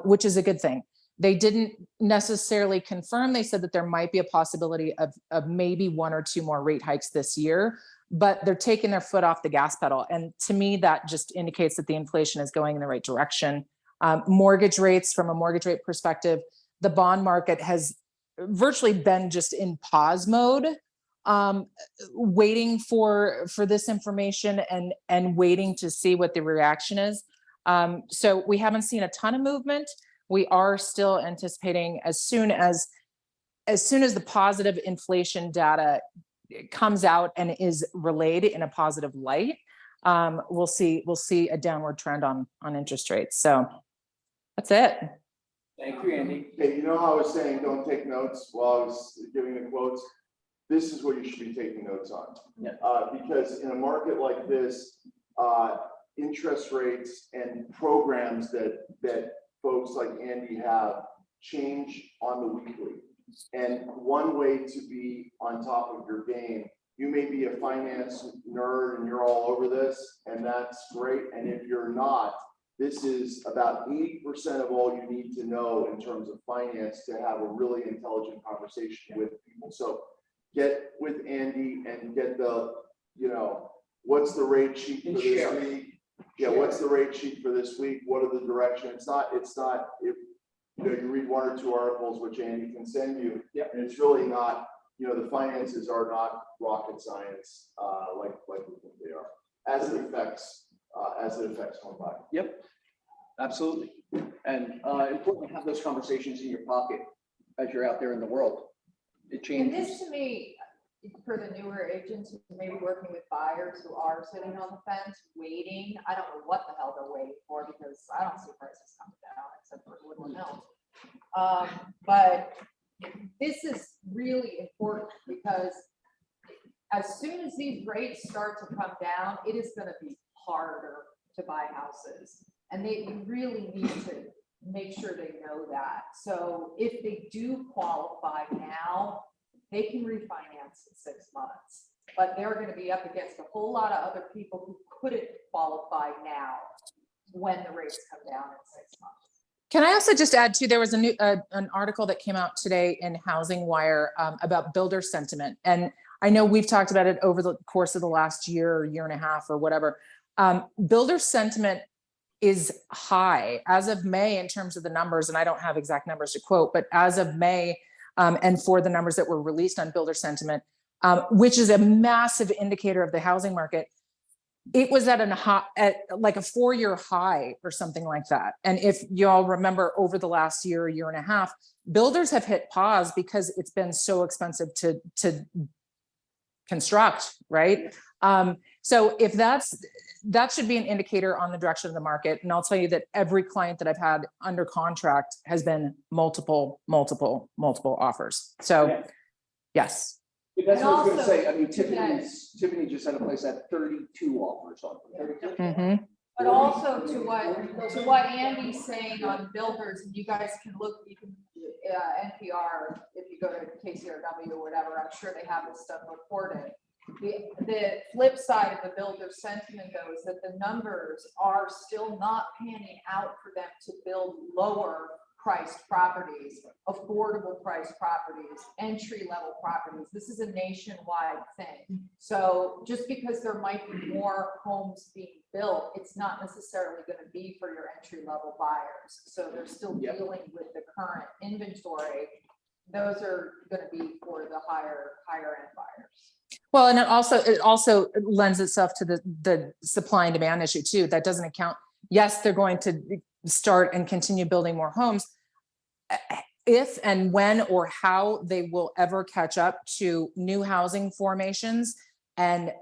which is a good thing. They didn't necessarily confirm. They said that there might be a possibility of maybe one or two more rate hikes this year, but they're taking their foot off the gas pedal. And to me, that just indicates that the inflation is going in the right direction. Mortgage rates, from a mortgage rate perspective, the bond market has virtually been just in pause mode, waiting for this information and waiting to see what the reaction is. So we haven't seen a ton of movement. We are still anticipating as soon as the positive inflation data comes out and is relayed in a positive light, we'll see a downward trend on interest rates. So that's it. Thank you, Andy. Hey, you know how I was saying don't take notes while I was giving the quotes? This is what you should be taking notes on. Yeah. Because in a market like this, interest rates and programs that folks like Andy have change on the weekly. And one way to be on top of your game, you may be a finance nerd and you're all over this, and that's great. And if you're not, this is about 80% of all you need to know in terms of finance to have a really intelligent conversation with people. So get with Andy and get the, what's the rate sheet for this week? Yeah, what's the rate sheet for this week? What are the directions? If you read one or two articles, which Andy can send you, and it's really not, the finances are not rocket science like we think they are, as it affects home buying. Yep, absolutely. And important to have those conversations in your pocket as you're out there in the world. It And changes. this to me, for the newer agents who may be working with buyers who are sitting on the fence, waiting, I don't know what the hell they're waiting for because I don't see prices coming down except for Woodland Hills. But this is really important because as soon as these rates start to come down, it is going to be harder to buy houses. And they really need to make sure they know that. So if they do qualify now, they can refinance in 6 months, but they're going to be up against a whole lot of other people who couldn't qualify now when the rates come down in 6 months. Can I also just add too, there was an article that came out today in Housing Wire about builder sentiment. And I know we've talked about it over the course of the last year or year and a half or whatever. Builder sentiment is high as of May in terms of the numbers. And I don't have exact numbers to quote, but as of May, and for the numbers that were released on builder sentiment, which is a massive indicator of the housing market, it was at like a 4-year high or something like that. And if y'all remember, over the last year and a half, builders have hit pause because it's been so expensive to construct, right? So if that should be an indicator on the direction of the market. And I'll tell you that every client that I've had under contract has been multiple offers. So yes. That's what I was gonna also say. I mean, today- Tiffany just had a place at 32 offers on it. 32. Mhm. But also to what Andy's saying on builders, and you guys can look, you can, NPR, if you go to KCRW or whatever, I'm sure they have this stuff reported. The flip side of the builder sentiment though is that the numbers are still not panning out for them to build lower priced properties, affordable priced properties, entry level properties. This is a nationwide thing. So just because there might be more homes being built, it's not necessarily going to be for your entry level buyers. So they're still dealing with the current inventory. Those are going to be for the higher end buyers. Well, and it also lends itself to the supply and demand issue too. That doesn't account. Yes, they're going to start and continue building more homes. If and when or how they will ever catch up to new housing formations and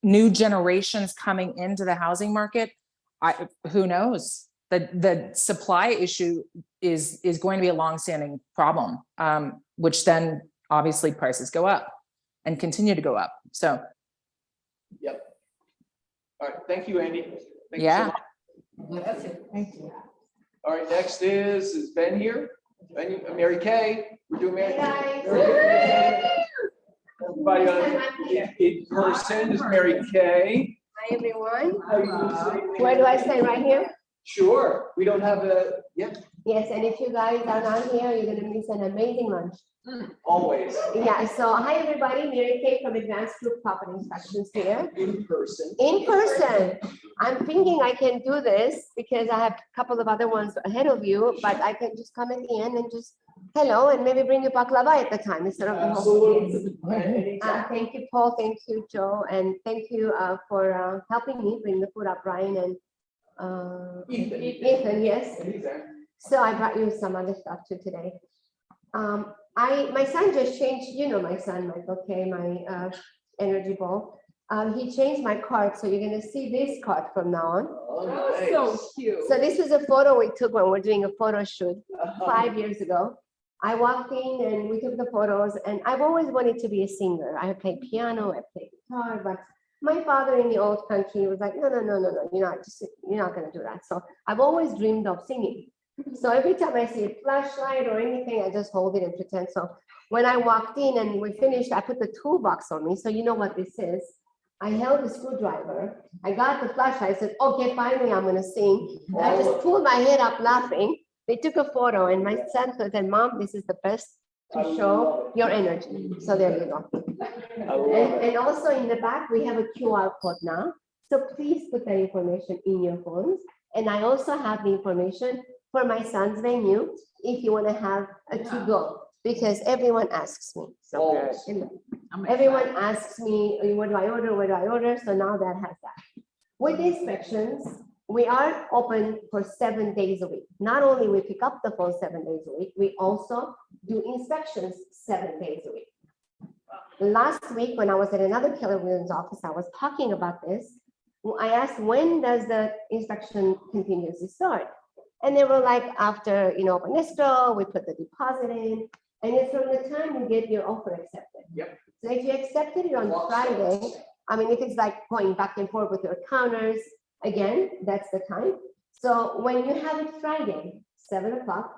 new generations coming into the housing market, who knows? The supply issue is going to be a longstanding problem, which then obviously prices go up and continue to go up. So. Yep. All right. Thank you, Andy. Thank Yeah. you so much. That's it. Thank you. All right. Next is Ben here. Ben, Mary Kay. We're doing Mary Kay. Everybody in person is Mary Kay. Hi, everyone. How you doing? Where do I stay? Right here? Sure. We don't have a, yep, Yes, and if you guys are not here, you're gonna miss an amazing lunch. always Yeah, so hi, everybody. Mary Kay from Advanced Group Property Inspections here. in person. In person. I'm thinking I can do this because I have a couple of other ones ahead of you, but I can just come at the end and just hello and maybe bring you baklava at the time instead of the whole thing. Absolutely. Thank you, Paul. Thank you, Joe. And thank you for helping me bring the food up, Brian and Ethan, yes. So I brought you some other stuff too today. My son just changed, you know, my son, Michael K, my energy ball. He changed my card, so you're gonna see this card from now on. Oh, nice. So cute. So this was a photo we took when we were doing a photo shoot 5 years ago. I walked in and we took the photos, and I've always wanted to be a singer. I played piano, I played guitar, but my father in the old country was like, no, you're not gonna do that. So I've always dreamed of singing. So every time I see a flashlight or anything, I just hold it and pretend. So when I walked in and we finished, I put the toolbox on me. So you know what this is. I held the screwdriver. I got the flashlight. I said, okay, finally I'm gonna sing. And I just pulled my head up laughing. They took a photo and my son said, Mom, this is the best to show your energy. So there you go. And also in the back, we have a QR code now. So please put that information in your phones. And I also have the information for my son's venue if you want to have a to-go, because everyone asks me. So everyone asks me, what do I order? Where do I order? So now that has that. With inspections, we are open for 7 days a week. Not only we pick up the phone 7 days a week, we also do inspections 7 days a week. Last week, when I was at another Keller Williams office, I was talking about this. I asked, when does the inspection continuously start? And they were like, after, open escrow, we put the deposit in, and it's from the time you get your offer accepted. Yep. So if you accepted it on Friday, I mean, if it's like going back and forth with your counters, again, that's the time. So when you have it Friday, 7 o'clock,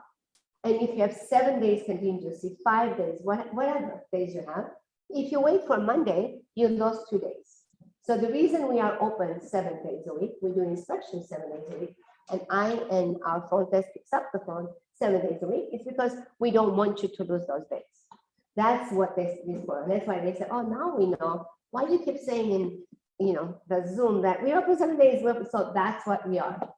and if you have 7 days contingency, 5 days, whatever days you have, if you wait for Monday, you lost 2 days. So the reason we are open 7 days a week, we do inspections 7 days a week, and our front desk picks up the phone 7 days a week, it's because we don't want you to lose those days. That's what this for. That's why they said, oh, now we know. Why do you keep saying in, the Zoom that we are 7 days, so that's what we are.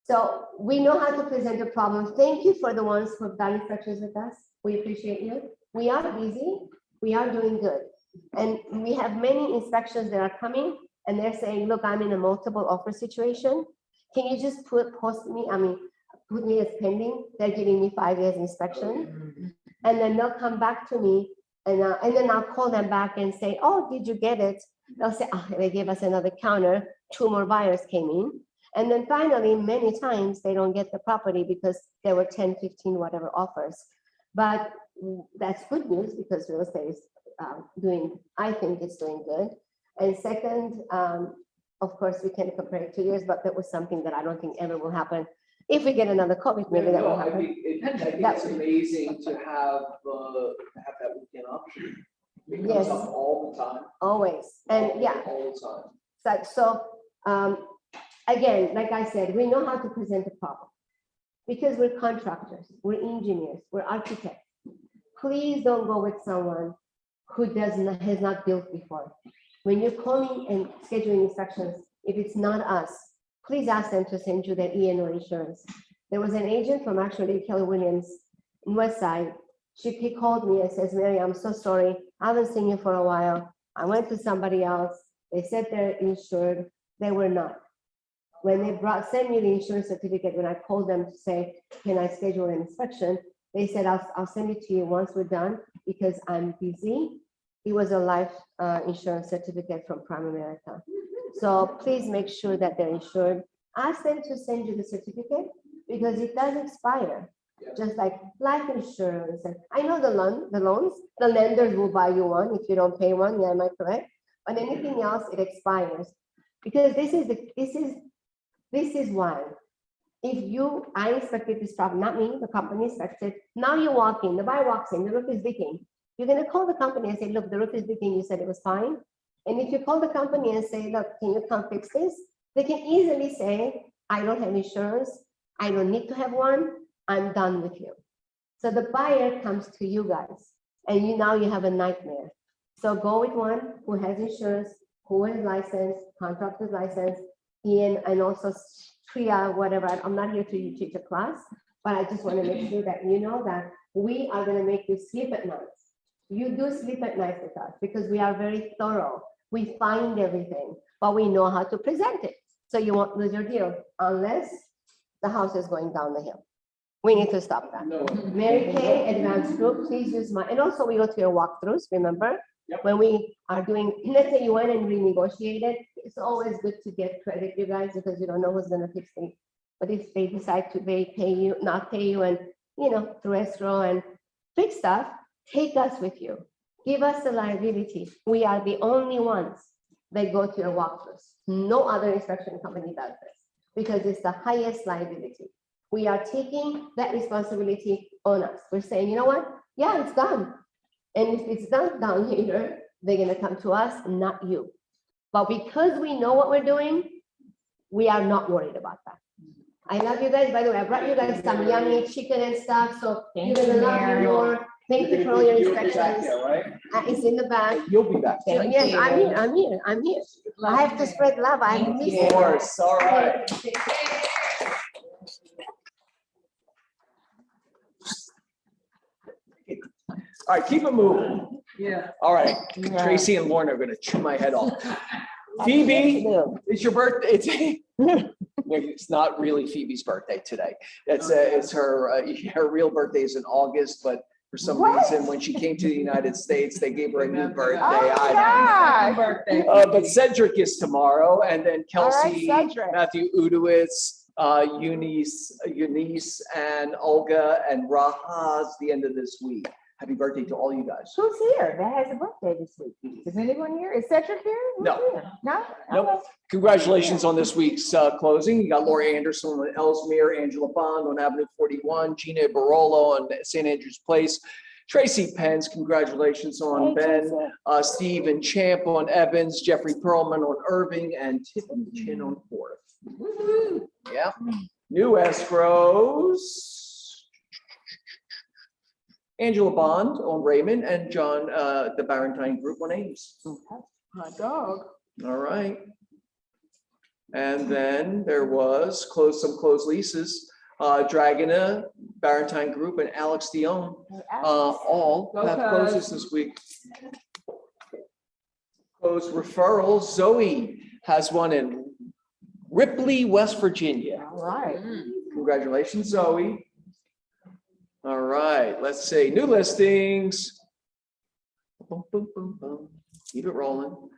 So we know how to present a problem. Thank you for the ones who have done inspections with us. We appreciate you. We are busy. We are doing good. And we have many inspections that are coming and they're saying, look, I'm in a multiple offer situation. Can you just put me as pending? They're giving me 5 years inspection. And then they'll come back to me and then I'll call them back and say, oh, did you get it? They'll say, oh, they gave us another counter. 2 more buyers came in. And then finally, many times they don't get the property because there were 10, 15, whatever offers. But that's good news because real estate is I think it's doing good. And second, of course, we can compare it 2 years, but that was something that I don't think ever will happen. If we get another COVID, maybe that will I happen. think it's amazing to have that weekend option. It comes Yes. up all the time. Always. And yeah, All the time. Again, like I said, we know how to present a problem because we're contractors, we're engineers, we're architects. Please don't go with someone who has not built before. When you're calling and scheduling inspections, if it's not us, please ask them to send you their E&O insurance. There was an agent from actually Keller Williams in West Side. He called me and says, Mary, I'm so sorry. I haven't seen you for a while. I went to somebody else. They said they're insured. They were not. When they sent me the insurance certificate, when I called them to say, can I schedule an inspection? They said, I'll send it to you once we're done because I'm busy. It was a life insurance certificate from Prime America. So please make sure that they're insured. Ask them to send you the certificate because it does expire. Just like life insurance. And I know the loans, the lenders will buy you one if you don't pay one. Yeah, am I correct? But anything else, it expires. Because this is why. I inspected this property, not me, the company inspected. Now you walk in, the buyer walks in, the roof is leaking. You're gonna call the company and say, look, the roof is leaking, you said it was fine. And if you call the company and say, look, can you come fix this? They can easily say, I don't have insurance, I don't need to have one, I'm done with you. So the buyer comes to you guys and now you have a nightmare. So go with one who has insurance, who is licensed, contractor's license, and also TRIA, whatever. I'm not here to teach a class, but I just want to make sure that you know that we are going to make you sleep at night. You do sleep at night with us because we are very thorough. We find everything, but we know how to present it. So you won't lose your deal unless the house is going down the hill. We need to stop that. No. Mary Kay, advanced group, please use and also we go to your walkthroughs, remember? Yep. When we are doing, let's say you went and renegotiated, it's always good to get credit, you guys, because you don't know who's gonna fix it. But if they decide to pay you, not pay you, and through escrow and fix stuff, take us with you. Give us the liability. We are the only ones that go to your walkthroughs. No other inspection company does this because it's the highest liability. We are taking that responsibility on us. We're saying, you know what? Yeah, it's done. And if it's done down here, they're gonna come to us, not you. But because we know what we're doing, we are not worried about that. I love you guys. By the way, I brought you guys some yummy chicken and stuff, so you're gonna love me more. Thank you for all your inspections. It's in the bag. You'll be back. Yes, I'm here. I have to spread love. I'm missing. Of course, all right. All right, keep it moving. Yeah. All right, Tracy and Lorna are gonna chew my head off. Phoebe, it's your birthday. It's not really Phoebe's birthday today. It's her real birthday is in August, but for some reason, when she came to the United States, they gave her a new birthday. But Cedric is tomorrow, and then Kelsey, Matthew Udowitz, Eunice, and Olga, and Raha's the end of this week. Happy birthday to all you guys. Who's here that has a birthday this week? Is anyone here? Is Cedric here? Who's No. here? No? Nope. Congratulations on this week's closing. You got Lori Anderson on Ellesmere, Angela Bond on Avenue 41, Gina Barolo on St. Andrews Place, Tracy Pence, congratulations on Ben, Stephen Champ on Evans, Jeffrey Perlman on Irving, and Tiffany Chin on Fourth. Yeah. New escrows. Angela Bond on Raymond and John, the Barentine Group on Ames. My dog. All right. And then there was some closed leases. Dragona, Barentine Group, and Alex Dion all have closes this week. Closed referrals. Zoe has one in Ripley, West Virginia. All right. Congratulations, Zoe. All right, let's see. New listings. Boom, boom, boom, boom. Keep it rolling.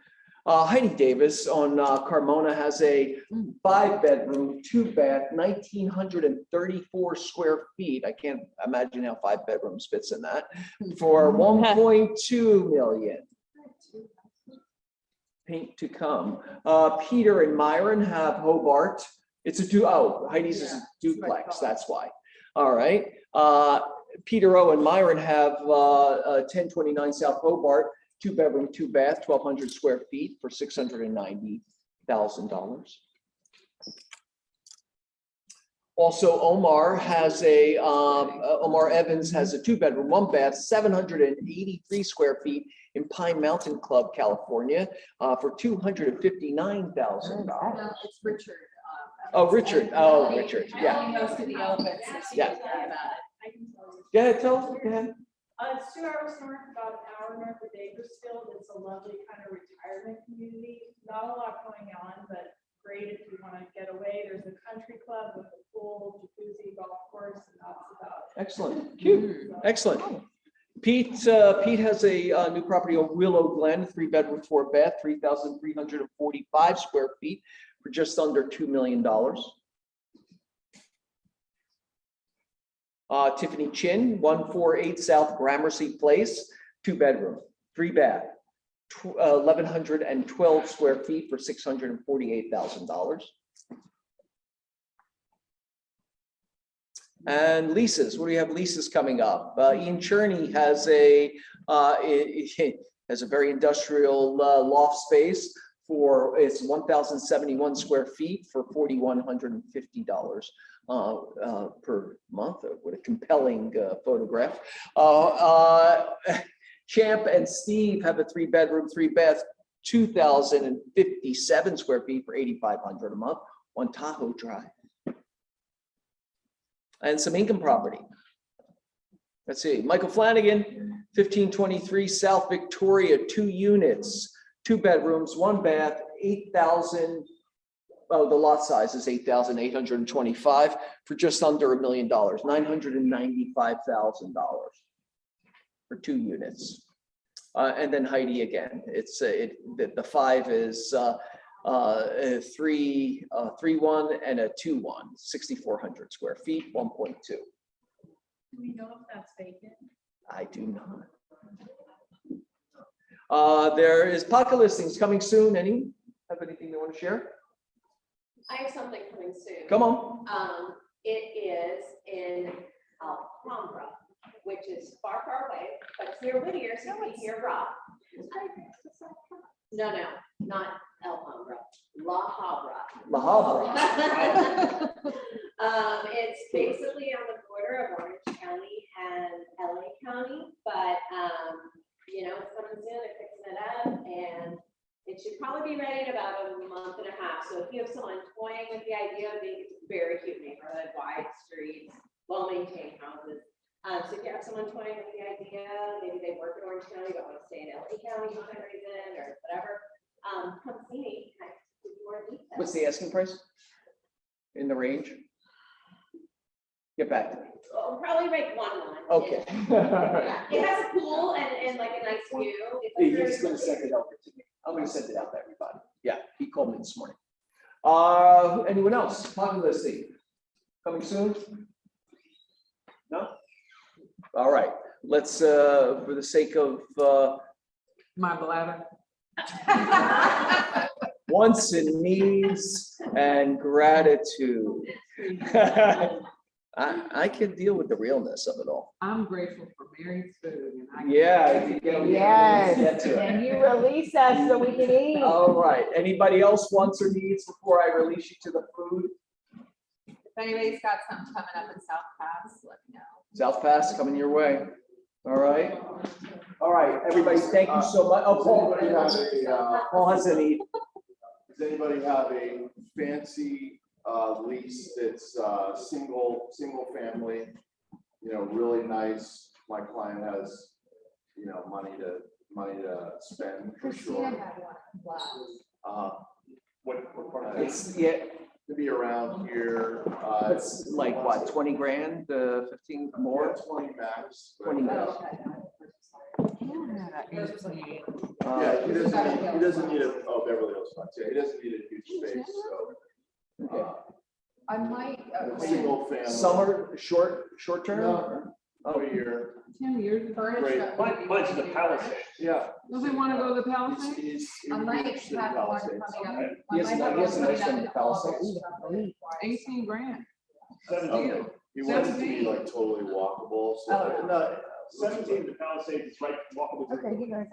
Heidi Davis on Carmona has a 5-bedroom, 2-bath, 1,934 square feet. I can't imagine how 5 bedrooms fits in that for 1.2 million. Paint to come. Peter and Myron have Hobart. It's a Heidi's is a duplex. That's why. All right. Peter O and Myron have 1029 South Hobart, 2-bedroom, 2-bath, 1,200 square feet for $690,000. Also, Omar Evans has a 2-bedroom, 1-bath, 783 square feet in Pine Mountain Club, California, for $259,000. No, it's Richard. Richard. Richard. Yeah. He goes to the opens. Yeah. I can tell you. Go ahead, tell us. Go ahead. It's 2 hours north, about an hour north of Bakersfield. It's a lovely kind of retirement community. Not a lot going on, but great if you want to get away. There's a country club with a pool, jacuzzi, golf course, and that's about it. Excellent. Cute. Excellent. Pete has a new property on Willow Glen, 3-bedroom, 4-bath, 3,345 square feet for just under $2 million. Tiffany Chin, 148 South Gramercy Place, 2-bedroom, 3-bath, 1,112 square feet for $648,000. And leases, what do you have leases coming up? Ian Cherney has a very industrial loft space it's 1,071 square feet for $4,150 per month. What a compelling photograph. Champ and Steve have a 3-bedroom, 3-bath, 2,057 square feet for $8,500 a month on Tahoe Drive. And some income property. Let's see, Michael Flanagan, 1523 South Victoria, 2 units, 2 bedrooms, 1 bath, 8,000. Oh, the lot size is 8,825 for just under $1 million, $995,000 for 2 units. And then Heidi again, the 5 is a 3-1 and a 2-1, 6,400 square feet, 1.2. Do we know if that's vacant? I do not. There is pocket listings coming soon. Have anything they want to share? I have something coming soon. Come on. It is in Alhambra, which is far, far away, but it's near Whittier, so you can hear Rock. No, not Alhambra, La Habra. La Habra. It's basically on the border of Orange County and LA County, but it's coming soon, they're fixing it up, and it should probably be ready in about a month and a half. So if you have someone toying with the idea, I think it's a very cute neighborhood, wide streets, well-maintained houses. So if you have someone toying with the idea, maybe they work in Orange County, but want to stay in LA County for some reason or whatever, come see me. I can give you more details. What's the asking price? In the range? Get back to me. Oh, probably like 1-1. Okay. Yeah, it has a pool and like a nice view. He's going to send it over to me. I'm going to send it out to everybody. Yeah, he called me this morning. Anyone else? Pocket listing coming soon? No? All right. Let's, for the sake of My bladder. wants and needs and gratitude. I can deal with the realness of it all. I'm grateful for Mary's food. And I Yes, Get to it. and you release us so we can eat. All right. Anybody else wants or needs before I release you to the food? anybody's got something coming up in South Pass, let me know. South Pass coming your way. All right. All right, everybody, thank you so much. Oh, Paul, Anybody have a, Paul has any, does anybody have a fancy lease that's single family? You know, really nice. My client has, you know, money to spend for Christina sure. had one last. What part of that? it's, yeah, To be around here. it's like what, 20 grand, 15 more? 20 max. 20 max. Yeah, he doesn't need a, oh, Beverly Hills, yeah, he doesn't need a huge space, so. Okay. I might. Single family. Summer, short term? No, a year. 10 years. Great. Mine's the Palisades. Yeah. Does he want to go to the Palisades? I might have one coming up. I Yes, might have yes, one nice coming one, up the in August. Palisades. 18 grand. Okay. He wants it to be like totally walkable, so. No, 17, the Palisades is right, walkable. Okay, you guys.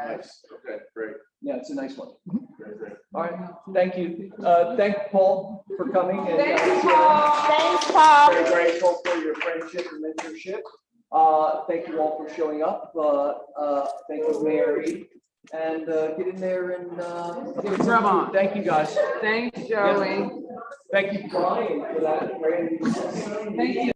nice, okay, great, Yeah, it's a nice one. great. All right, thank you. Thank Paul for coming. And Thank you, Paul. Thanks, Paul. Very grateful for your friendship and mentorship. Thank you all for showing up. Thank you, Mary. And get in there and Rub on. thank you, guys. Thanks, Joey. Thank you, Brian, for that. Thank you.